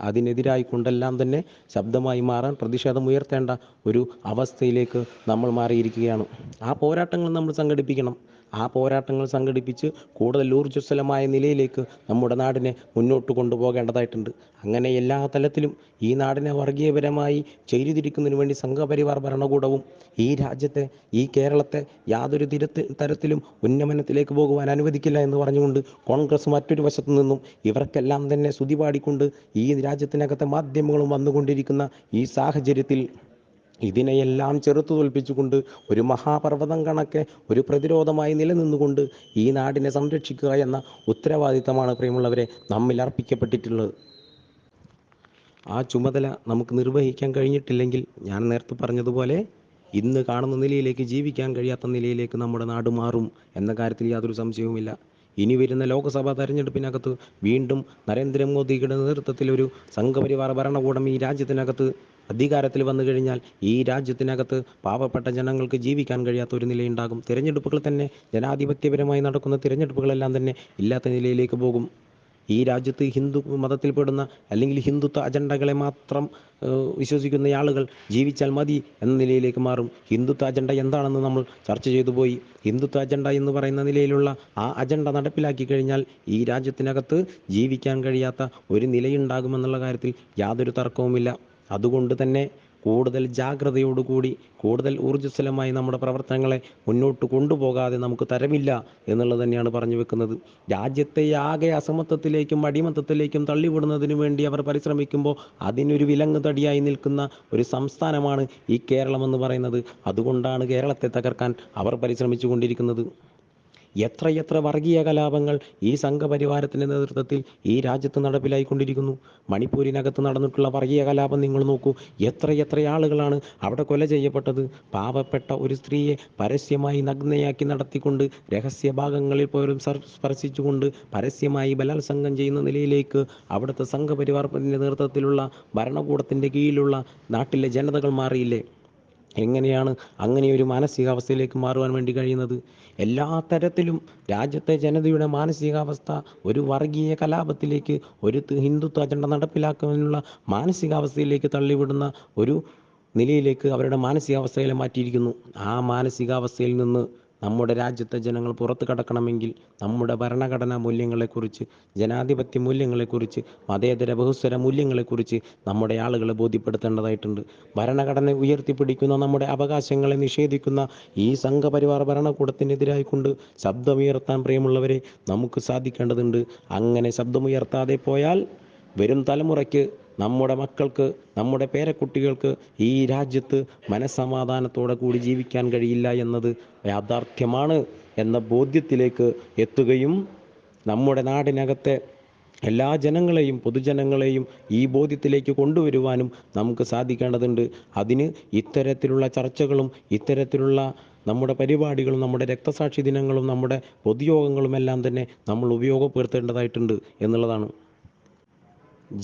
അതിനെതിരായിക്കൊണ്ടെല്ലാം തന്നെ ശബ്ദമായി മാറാൻ, പ്രതിഷേധമുയർത്തേണ്ട ഒരു അവസ്ഥയിലേക്ക് നമ്മൾ മാറിയിരിക്കുകയാണ്. ആ പോരാട്ടങ്ങൾ നമ്മൾ സംഘടിപ്പിക്കണം. ആ പോരാട്ടങ്ങൾ സംഘടിപ്പിച്ച് കൂടുതൽ ഊർജ്ജസ്വലമായ നിലയിലേക്ക് നമ്മുടെ നാടിനെ മുന്നോട്ട് കൊണ്ടുപോകേണ്ടതായിട്ടുണ്ട്. അങ്ങനെ എല്ലാ തലത്തിലും ഈ നാടിനെ വർഗീയപരമായി ചെയ്തിരിക്കുന്നതിന് വേണ്ടി സംഘപരിവാർ ഭരണകൂടവും ഈ രാജ്യത്തെ, ഈ കേരളത്തെ യാതൊരു തരത്തിലും ഉന്നമനത്തിലേക്ക് പോകുവാൻ അനുവദിക്കില്ല എന്ന് പറഞ്ഞുകൊണ്ട് കോൺഗ്രസ് മറ്റൊരു വശത്തു നിന്നും ഇവർക്കെല്ലാം തന്നെ സ്തുതി പാടിക്കൊണ്ട് ഈ രാജ്യത്തിനകത്തെ മാധ്യമങ്ങളും വന്നുകൊണ്ടിരിക്കുന്ന ഈ സാഹചര്യത്തിൽ ഇതിനെയെല്ലാം ചെറുത്തു തോൽപ്പിച്ചുകൊണ്ട് ഒരു മഹാപർവ്വതം കണക്കെ ഒരു പ്രതിരോധമായി നിലനിന്നുകൊണ്ട് ഈ നാടിനെ സംരക്ഷിക്കുക എന്ന ഉത്തരവാദിത്തമാണ് പ്രിയമുള്ളവരെ നമ്മിൽ അർപ്പിക്കപ്പെട്ടിട്ടുള്ളത്. ആ ചുമതല നമുക്ക് നിർവഹിക്കാൻ കഴിഞ്ഞിട്ടില്ലെങ്കിൽ ഞാൻ നേരത്തെ പറഞ്ഞതുപോലെ ഇന്ന് കാണുന്ന നിലയിലേക്ക് ജീവിക്കാൻ കഴിയാത്ത നിലയിലേക്ക് നമ്മുടെ നാട് മാറും എന്ന കാര്യത്തിൽ യാതൊരു സംശയവുമില്ല. ഇനി വരുന്ന ലോക്സഭാ തെരഞ്ഞെടുപ്പിനകത്ത് വീണ്ടും നരേന്ദ്രമോദിയുടെ നേതൃത്വത്തിൽ ഒരു സംഘപരിവാർ ഭരണകൂടം ഈ രാജ്യത്തിനകത്ത് അധികാരത്തിൽ വന്നു കഴിഞ്ഞാൽ ഈ രാജ്യത്തിനകത്ത് പാവപ്പെട്ട ജനങ്ങൾക്ക് ജീവിക്കാൻ കഴിയാത്ത ഒരു നിലയുണ്ടാകും. തിരഞ്ഞെടുപ്പുകൾ തന്നെ, ജനാധിപത്യപരമായി നടക്കുന്ന തിരഞ്ഞെടുപ്പുകളെല്ലാം തന്നെ ഇല്ലാത്ത നിലയിലേക്ക് പോകും. ഈ രാജ്യത്ത് ഹിന്ദു മതത്തിൽപ്പെടുന്ന അല്ലെങ്കിൽ ഹിന്ദുത്വ അജണ്ടകളെ മാത്രം വിശ്വസിക്കുന്ന ആളുകൾ ജീവിച്ചാൽ മതി എന്ന നിലയിലേക്ക് മാറും. ഹിന്ദുത്വ അജണ്ട എന്താണെന്ന് നമ്മൾ ചർച്ച ചെയ്തു പോയി. ഹിന്ദുത്വ അജണ്ട എന്ന് പറയുന്ന നിലയിലുള്ള ആ അജണ്ട നടപ്പിലാക്കി കഴിഞ്ഞാൽ ഈ രാജ്യത്തിനകത്ത് ജീവിക്കാൻ കഴിയാത്ത ഒരു നിലയുണ്ടാകുമെന്നുള്ള കാര്യത്തിൽ യാതൊരു തർക്കവുമില്ല. അതുകൊണ്ട് തന്നെ കൂടുതൽ ജാഗ്രതയോടുകൂടി, കൂടുതൽ ഊർജ്ജസ്വലമായി നമ്മുടെ പ്രവർത്തനങ്ങളെ മുന്നോട്ട് കൊണ്ടുപോകാതെ നമുക്ക് തരമില്ല എന്നുള്ളത് തന്നെയാണ് പറഞ്ഞു വെക്കുന്നത്. രാജ്യത്തെ ആകെ അസമത്വത്തിലേക്കും അടിമത്തത്തിലേക്കും തള്ളിവിടുന്നതിന് വേണ്ടി അവർ പരിശ്രമിക്കുമ്പോൾ അതിനൊരു വിലങ്ങ് തടിയായി നിൽക്കുന്ന ഒരു സംസ്ഥാനമാണ് ഈ കേരളം എന്ന് പറയുന്നത്. അതുകൊണ്ടാണ് കേരളത്തെ തകർക്കാൻ അവർ പരിശ്രമിച്ചു കൊണ്ടിരിക്കുന്നത്. എത്രയെത്ര വർഗീയ കലാപങ്ങൾ ഈ സംഘപരിവാരത്തിൻ്റെ നേതൃത്വത്തിൽ ഈ രാജ്യത്ത് നടപ്പിലായിക്കൊണ്ടിരിക്കുന്നു. മണിപ്പൂരിനകത്ത് നടന്നിട്ടുള്ള വർഗീയ കലാപം നിങ്ങൾ നോക്കൂ. എത്രയെത്ര ആളുകളാണ് അവിടെ കൊല ചെയ്യപ്പെട്ടത്. പാവപ്പെട്ട ഒരു സ്ത്രീയെ പരസ്യമായി നഗ്നയാക്കി നടത്തിക്കൊണ്ട്, രഹസ്യ ഭാഗങ്ങളിൽ പോലും സ്പർശിച്ചുകൊണ്ട് പരസ്യമായി ബലാത്സംഗം ചെയ്യുന്ന നിലയിലേക്ക് അവിടുത്തെ സംഘപരിവാരത്തിൻ്റെ നേതൃത്വത്തിലുള്ള ഭരണകൂടത്തിൻ്റെ കീഴിലുള്ള നാട്ടിലെ ജനതകൾ മാറിയില്ലേ? എങ്ങനെയാണ് അങ്ങനെയൊരു മാനസികാവസ്ഥയിലേക്ക് മാറുവാൻ വേണ്ടി കഴിയുന്നത്? എല്ലാ തരത്തിലും രാജ്യത്തെ ജനതയുടെ മാനസികാവസ്ഥ ഒരു വർഗീയ കലാപത്തിലേക്ക്, ഒരു ഹിന്ദുത്വ അജണ്ട നടപ്പിലാക്കാനുള്ള മാനസികാവസ്ഥയിലേക്ക് തള്ളിവിടുന്ന ഒരു നിലയിലേക്ക് അവരുടെ മാനസികാവസ്ഥയെ മാറ്റിയിരിക്കുന്നു. ആ മാനസികാവസ്ഥയിൽ നിന്ന് നമ്മുടെ രാജ്യത്തെ ജനങ്ങൾ പുറത്തു കടക്കണമെങ്കിൽ നമ്മുടെ ഭരണഘടനാ മൂല്യങ്ങളെക്കുറിച്ച്, ജനാധിപത്യ മൂല്യങ്ങളെക്കുറിച്ച്, മതേതര ബഹുസ്വര മൂല്യങ്ങളെക്കുറിച്ച് നമ്മുടെ ആളുകളെ ബോധ്യപ്പെടുത്തേണ്ടതായിട്ടുണ്ട്. ഭരണഘടന ഉയർത്തിപ്പിടിക്കുന്ന, നമ്മുടെ അവകാശങ്ങളെ നിഷേധിക്കുന്ന ഈ സംഘപരിവാർ ഭരണകൂടത്തിനെതിരായിക്കൊണ്ട് ശബ്ദമുയർത്താൻ പ്രിയമുള്ളവരെ നമുക്ക് സാധിക്കേണ്ടതുണ്ട്. അങ്ങനെ ശബ്ദമുയർത്താതെ പോയാൽ വരും തലമുറയ്ക്ക്, നമ്മുടെ മക്കൾക്ക്, നമ്മുടെ പേരക്കുട്ടികൾക്ക് ഈ രാജ്യത്ത് മനസ്സമാധാനത്തോടെ കൂടി ജീവിക്കാൻ കഴിയില്ല എന്നത് യാഥാർത്ഥ്യമാണ് എന്ന ബോധ്യത്തിലേക്ക് എത്തുകയും നമ്മുടെ നാടിനകത്തെ എല്ലാ ജനങ്ങളെയും, പൊതുജനങ്ങളെയും ഈ ബോധ്യത്തിലേക്ക് കൊണ്ടുവരുവാനും നമുക്ക് സാധിക്കേണ്ടതുണ്ട്. അതിന് ഇത്തരത്തിലുള്ള ചർച്ചകളും ഇത്തരത്തിലുള്ള നമ്മുടെ പരിപാടികളും നമ്മുടെ രക്തസാക്ഷി ദിനങ്ങളും നമ്മുടെ പൊതുയോഗങ്ങളുമെല്ലാം തന്നെ നമ്മൾ ഉപയോഗപ്പെടുത്തേണ്ടതായിട്ടുണ്ട് എന്നുള്ളതാണ്.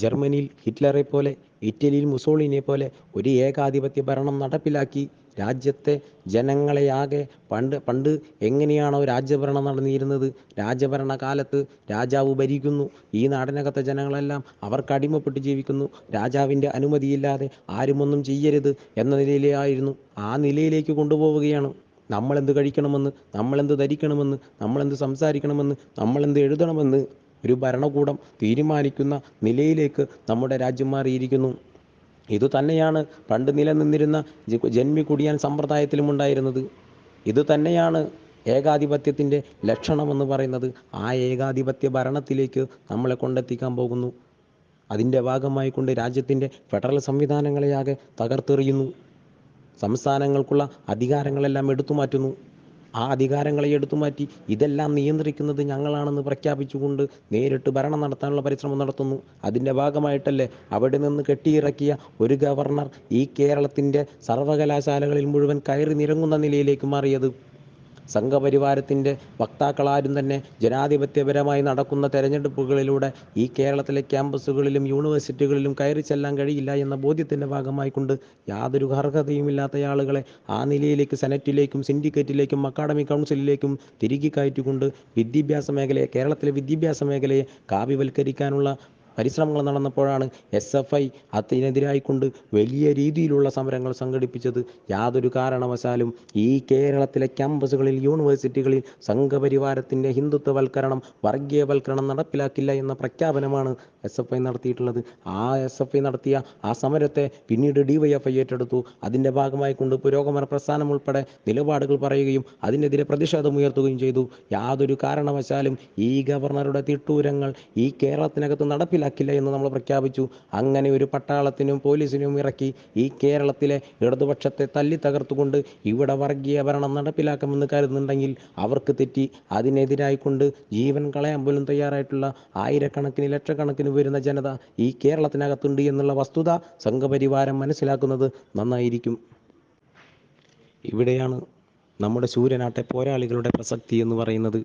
ജർമ്മനിയിൽ ഹിറ്റ്ലറെ പോലെ, ഇറ്റലിയിൽ മുസോളിനിയെ പോലെ ഒരു ഏകാധിപത്യ ഭരണം നടപ്പിലാക്കി രാജ്യത്തെ ജനങ്ങളെയാകെ പണ്ട് എങ്ങനെയാണോ രാജ്യഭരണം നടന്നിരുന്നത്, രാജഭരണ കാലത്ത് രാജാവ് ഭരിക്കുന്നു, ഈ നാടിനകത്തെ ജനങ്ങളെല്ലാം അവർക്ക് അടിമപ്പെട്ട് ജീവിക്കുന്നു, രാജാവിൻ്റെ അനുമതിയില്ലാതെ ആരുമൊന്നും ചെയ്യരുത് എന്ന നിലയിലായിരുന്നു. ആ നിലയിലേക്ക് കൊണ്ടുപോവുകയാണ്. നമ്മളെന്ത് കഴിക്കണമെന്ന്, നമ്മളെന്ത് ധരിക്കണമെന്ന്, നമ്മളെന്ത് സംസാരിക്കണമെന്ന്, നമ്മളെന്ത് എഴുതണമെന്ന് ഒരു ഭരണകൂടം തീരുമാനിക്കുന്ന നിലയിലേക്ക് നമ്മുടെ രാജ്യം മാറിയിരിക്കുന്നു. ഇതുതന്നെയാണ് പണ്ട് നിലനിന്നിരുന്ന ജന്മികുടിയാൻ സമ്പ്രദായത്തിലും ഉണ്ടായിരുന്നത്. ഇതുതന്നെയാണ് ഏകാധിപത്യത്തിൻ്റെ ലക്ഷണമെന്ന് പറയുന്നത്. ആ ഏകാധിപത്യ ഭരണത്തിലേക്ക് നമ്മളെ കൊണ്ടെത്തിക്കാൻ പോകുന്നു. അതിൻ്റെ ഭാഗമായി കൊണ്ട് രാജ്യത്തിൻ്റെ ഫെഡറൽ സംവിധാനങ്ങളെയാകെ തകർത്തെറിയുന്നു. സംസ്ഥാനങ്ങൾക്കുള്ള അധികാരങ്ങളെല്ലാം എടുത്തുമാറ്റുന്നു. ആ അധികാരങ്ങളെ എടുത്തുമാറ്റി ഇതെല്ലാം നിയന്ത്രിക്കുന്നത് ഞങ്ങളാണെന്ന് പ്രഖ്യാപിച്ചുകൊണ്ട് നേരിട്ട് ഭരണം നടത്താനുള്ള പരിശ്രമം നടത്തുന്നു. അതിൻ്റെ ഭാഗമായിട്ടല്ലേ അവിടെ നിന്ന് കെട്ടിയിറക്കിയ ഒരു ഗവർണർ ഈ കേരളത്തിൻ്റെ സർവകലാശാലകളിൽ മുഴുവൻ കയറി നിരങ്ങുന്ന നിലയിലേക്ക് മാറിയത്. സംഘപരിവാരത്തിൻ്റെ വക്താക്കളാരും തന്നെ ജനാധിപത്യപരമായി നടക്കുന്ന തെരഞ്ഞെടുപ്പുകളിലൂടെ ഈ കേരളത്തിലെ ക്യാമ്പസുകളിലും യൂണിവേഴ്സിറ്റികളിലും കയറി ചെല്ലാൻ കഴിയില്ല എന്ന ബോധ്യത്തിൻ്റെ ഭാഗമായിക്കൊണ്ട് യാതൊരു അർഹതയുമില്ലാത്ത ആളുകളെ ആ നിലയിലേക്ക് സെനറ്റിലേക്കും സിൻഡിക്കേറ്റിലേക്കും അക്കാഡമിക് കൗൺസിലിലേക്കും തിരികെ കയറ്റിക്കൊണ്ട് വിദ്യാഭ്യാസ മേഖലയെ, കേരളത്തിലെ വിദ്യാഭ്യാസ മേഖലയെ കാവ്യവൽക്കരിക്കാനുള്ള പരിശ്രമങ്ങൾ നടന്നപ്പോഴാണ് SFI അതിനെതിരായിക്കൊണ്ട് വലിയ രീതിയിലുള്ള സമരങ്ങൾ സംഘടിപ്പിച്ചത്. യാതൊരു കാരണവശാലും ഈ കേരളത്തിലെ ക്യാമ്പസുകളിൽ, യൂണിവേഴ്സിറ്റികളിൽ സംഘപരിവാരത്തിൻ്റെ ഹിന്ദുത്വവൽക്കരണം, വർഗീയവൽക്കരണം നടപ്പിലാക്കില്ല എന്ന പ്രഖ്യാപനമാണ് SFI നടത്തിയിട്ടുള്ളത്. ആ SFI നടത്തിയ ആ സമരത്തെ പിന്നീട് DYFI ഏറ്റെടുത്തു. അതിൻ്റെ ഭാഗമായിക്കൊണ്ട് പുരോഗമന പ്രസ്ഥാനം ഉൾപ്പെടെ നിലപാടുകൾ പറയുകയും അതിനെതിരെ പ്രതിഷേധമുയർത്തുകയും ചെയ്തു. യാതൊരു കാരണവശാലും ഈ ഗവർണറുടെ തിട്ടൂരങ്ങൾ ഈ കേരളത്തിനകത്ത് നടപ്പിലാക്കില്ല എന്ന് നമ്മൾ പ്രഖ്യാപിച്ചു. അങ്ങനെ ഒരു പട്ടാളത്തിനും പോലീസിനും ഇറക്കി ഈ കേരളത്തിലെ ഇടതുപക്ഷത്തെ തല്ലി തകർത്തുകൊണ്ട് ഇവിടെ വർഗീയ ഭരണം നടപ്പിലാക്കുമെന്ന് കരുതുന്നുണ്ടെങ്കിൽ അവർക്ക് തെറ്റി. അതിനെതിരായിക്കൊണ്ട് ജീവൻ കളയാൻ പോലും തയ്യാറായിട്ടുള്ള ആയിരക്കണക്കിന് ലക്ഷക്കണക്കിന് വരുന്ന ജനത ഈ കേരളത്തിനകത്തുണ്ട് എന്നുള്ള വസ്തുത സംഘപരിവാരം മനസ്സിലാക്കുന്നത് നന്നായിരിക്കും. ഇവിടെയാണ് നമ്മുടെ ശൂരനാട്ടെ പോരാളികളുടെ പ്രസക്തി എന്ന് പറയുന്നത്.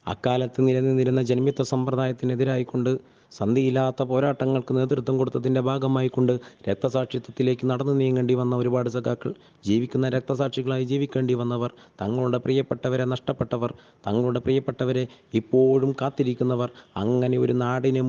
അക്കാലത്ത് നിലനിന്നിരുന്ന ജന്മിത്വ സമ്പ്രദായത്തിനെതിരായിക്കൊണ്ട് സന്ധിയില്ലാത്ത പോരാട്ടങ്ങൾക്ക് നേതൃത്വം കൊടുത്തതിൻ്റെ ഭാഗമായിക്കൊണ്ട് രക്തസാക്ഷിത്വത്തിലേക്ക് നടന്നു നീങ്ങേണ്ടി വന്ന ഒരുപാട് സഖാക്കൾ, ജീവിക്കുന്ന രക്തസാക്ഷികളായി ജീവിക്കേണ്ടി വന്നവർ, തങ്ങളുടെ പ്രിയപ്പെട്ടവരെ നഷ്ടപ്പെട്ടവർ, തങ്ങളുടെ പ്രിയപ്പെട്ടവരെ ഇപ്പോഴും കാത്തിരിക്കുന്നവർ, അങ്ങനെ ഒരു നാടിനെ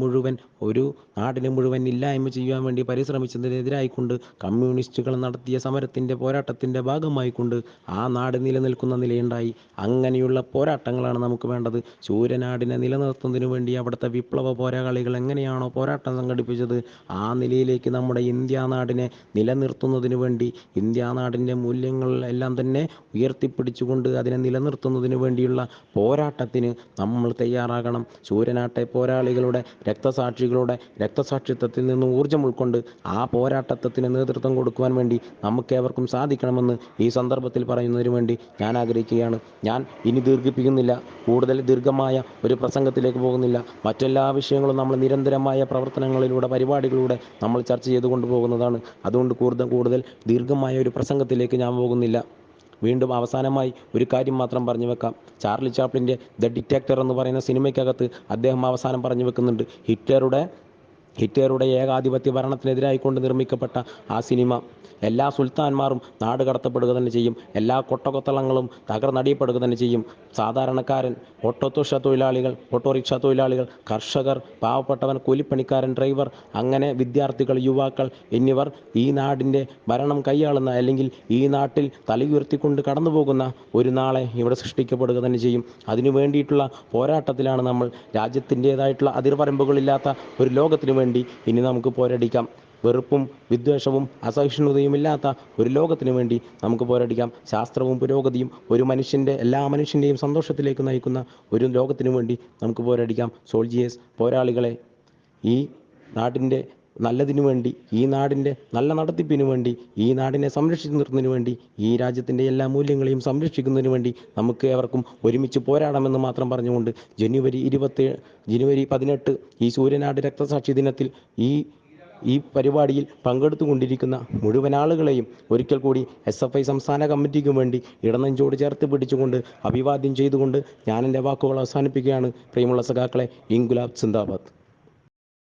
മുഴുവൻ ഇല്ലായ്മ ചെയ്യാൻ വേണ്ടി പരിശ്രമിച്ചതിനെതിരായിക്കൊണ്ട് കമ്മ്യൂണിസ്റ്റുകൾ നടത്തിയ സമരത്തിൻ്റെ പോരാട്ടത്തിൻ്റെ ഭാഗമായിക്കൊണ്ട് ആ നാട് നിലനിൽക്കുന്ന നിലയുണ്ടായി. അങ്ങനെയുള്ള പോരാട്ടങ്ങളാണ് നമുക്ക് വേണ്ടത്. ശൂരനാടിനെ നിലനിർത്തുന്നതിനു വേണ്ടി അവിടുത്തെ വിപ്ലവ പോരാളികൾ എങ്ങനെയാണോ പോരാട്ടം സംഘടിപ്പിച്ചത്, ആ നിലയിലേക്ക് നമ്മുടെ ഇന്ത്യ നാടിനെ നിലനിർത്തുന്നതിനു വേണ്ടി, ഇന്ത്യ നാടിൻ്റെ മൂല്യങ്ങൾ എല്ലാം തന്നെ ഉയർത്തിപ്പിടിച്ചുകൊണ്ട് അതിനെ നിലനിർത്തുന്നതിനു വേണ്ടിയുള്ള പോരാട്ടത്തിന് നമ്മൾ തയ്യാറാകണം. ശൂരനാട്ടെ പോരാളികളുടെ രക്തസാക്ഷികളുടെ രക്തസാക്ഷിത്വത്തിൽ നിന്ന് ഊർജ്ജം ഉൾക്കൊണ്ട് ആ പോരാട്ടത്തിന് നേതൃത്വം കൊടുക്കുവാൻ വേണ്ടി നമുക്കേവർക്കും സാധിക്കണമെന്ന് ഈ സന്ദർഭത്തിൽ പറയുന്നതിന് വേണ്ടി ഞാൻ ആഗ്രഹിക്കുകയാണ്. ഞാൻ ഇനി ദീർഘിപ്പിക്കുന്നില്ല, കൂടുതൽ ദീർഘമായ ഒരു പ്രസംഗത്തിലേക്ക് പോകുന്നില്ല. മറ്റെല്ലാ വിഷയങ്ങളും നമ്മൾ നിരന്തരമായ പ്രവർത്തനങ്ങളിലൂടെ, പരിപാടികളിലൂടെ നമ്മൾ ചർച്ച ചെയ്തു കൊണ്ടുപോകുന്നതാണ്. അതുകൊണ്ട് കൂടുതൽ ദീർഘമായ ഒരു പ്രസംഗത്തിലേക്ക് ഞാൻ പോകുന്നില്ല. വീണ്ടും അവസാനമായി ഒരു കാര്യം മാത്രം പറഞ്ഞു വെക്കാം. ചാർലി ചാപ്ലിൻ്റെ ദ ഡിക്റ്റേറ്റർ എന്ന് പറയുന്ന സിനിമയ്ക്കകത്ത് അദ്ദേഹം അവസാനം പറഞ്ഞു വെക്കുന്നുണ്ട്, ഹിറ്റ്ലറുടെ ഏകാധിപത്യ ഭരണത്തിനെതിരായിക്കൊണ്ട് നിർമ്മിക്കപ്പെട്ട ആ സിനിമ എല്ലാ സുൽത്താന്മാരും നാട് കടത്തപ്പെടുക തന്നെ ചെയ്യും, എല്ലാ കൊട്ടകൊത്തളങ്ങളും തകർന്നടിയപ്പെടുക തന്നെ ചെയ്യും. സാധാരണക്കാരൻ, ഓട്ടോറിക്ഷ തൊഴിലാളികൾ, കർഷകർ, പാവപ്പെട്ടവൻ, കൂലിപ്പണിക്കാരൻ, ഡ്രൈവർ, അങ്ങനെ വിദ്യാർത്ഥികൾ, യുവാക്കൾ എന്നിവർ ഈ നാടിൻ്റെ ഭരണം കൈയാളുന്ന, അല്ലെങ്കിൽ ഈ നാട്ടിൽ തലയുയർത്തിക്കൊണ്ട് കടന്നു പോകുന്ന ഒരു നാളെ ഇവിടെ സൃഷ്ടിക്കപ്പെടുക തന്നെ ചെയ്യും. അതിനു വേണ്ടിയിട്ടുള്ള പോരാട്ടത്തിലാണ് നമ്മൾ. രാജ്യത്തിൻ്റേതായിട്ടുള്ള അതിർവരമ്പുകളില്ലാത്ത ഒരു ലോകത്തിനു വേണ്ടി ഇനി നമുക്ക് പോരടിക്കാം. വെറുപ്പും വിദ്വേഷവും അസഹിഷ്ണുതയും ഇല്ലാത്ത ഒരു ലോകത്തിനു വേണ്ടി നമുക്ക് പോരടിക്കാം. ശാസ്ത്രവും പുരോഗതിയും എല്ലാ മനുഷ്യൻ്റെയും സന്തോഷത്തിലേക്ക് നയിക്കുന്ന ഒരു ലോകത്തിനു വേണ്ടി നമുക്ക് പോരടിക്കാം. സോൾജിയേഴ്സ്, പോരാളികളെ, ഈ നാടിൻ്റെ നല്ലതിനു വേണ്ടി, ഈ നാടിൻ്റെ നല്ല നടത്തിപ്പിനു വേണ്ടി, ഈ നാടിനെ സംരക്ഷിച്ചു നിർത്തുന്നതിന് വേണ്ടി, ഈ രാജ്യത്തിൻ്റെ എല്ലാ മൂല്യങ്ങളെയും സംരക്ഷിക്കുന്നതിന് വേണ്ടി നമുക്ക് ഏവർക്കും ഒരുമിച്ച് പോരാടാമെന്ന് മാത്രം പറഞ്ഞുകൊണ്ട് ജനുവരി 18 ഈ സൂര്യനാട് രക്തസാക്ഷി ദിനത്തിൽ ഈ പരിപാടിയിൽ പങ്കെടുത്തുകൊണ്ടിരിക്കുന്ന മുഴുവൻ ആളുകളെയും ഒരിക്കൽ കൂടി SFI സംസ്ഥാന കമ്മിറ്റിക്കും വേണ്ടി ഇടനെഞ്ചോട് ചേർത്ത് പിടിച്ചുകൊണ്ട് അഭിവാദ്യം ചെയ്തുകൊണ്ട് ഞാൻ എൻ്റെ വാക്കുകൾ അവസാനിപ്പിക്കുകയാണ്. പ്രിയമുള്ള സഖാക്കളെ, ഇൻകുലാബ് സിന്ദാബാദ്.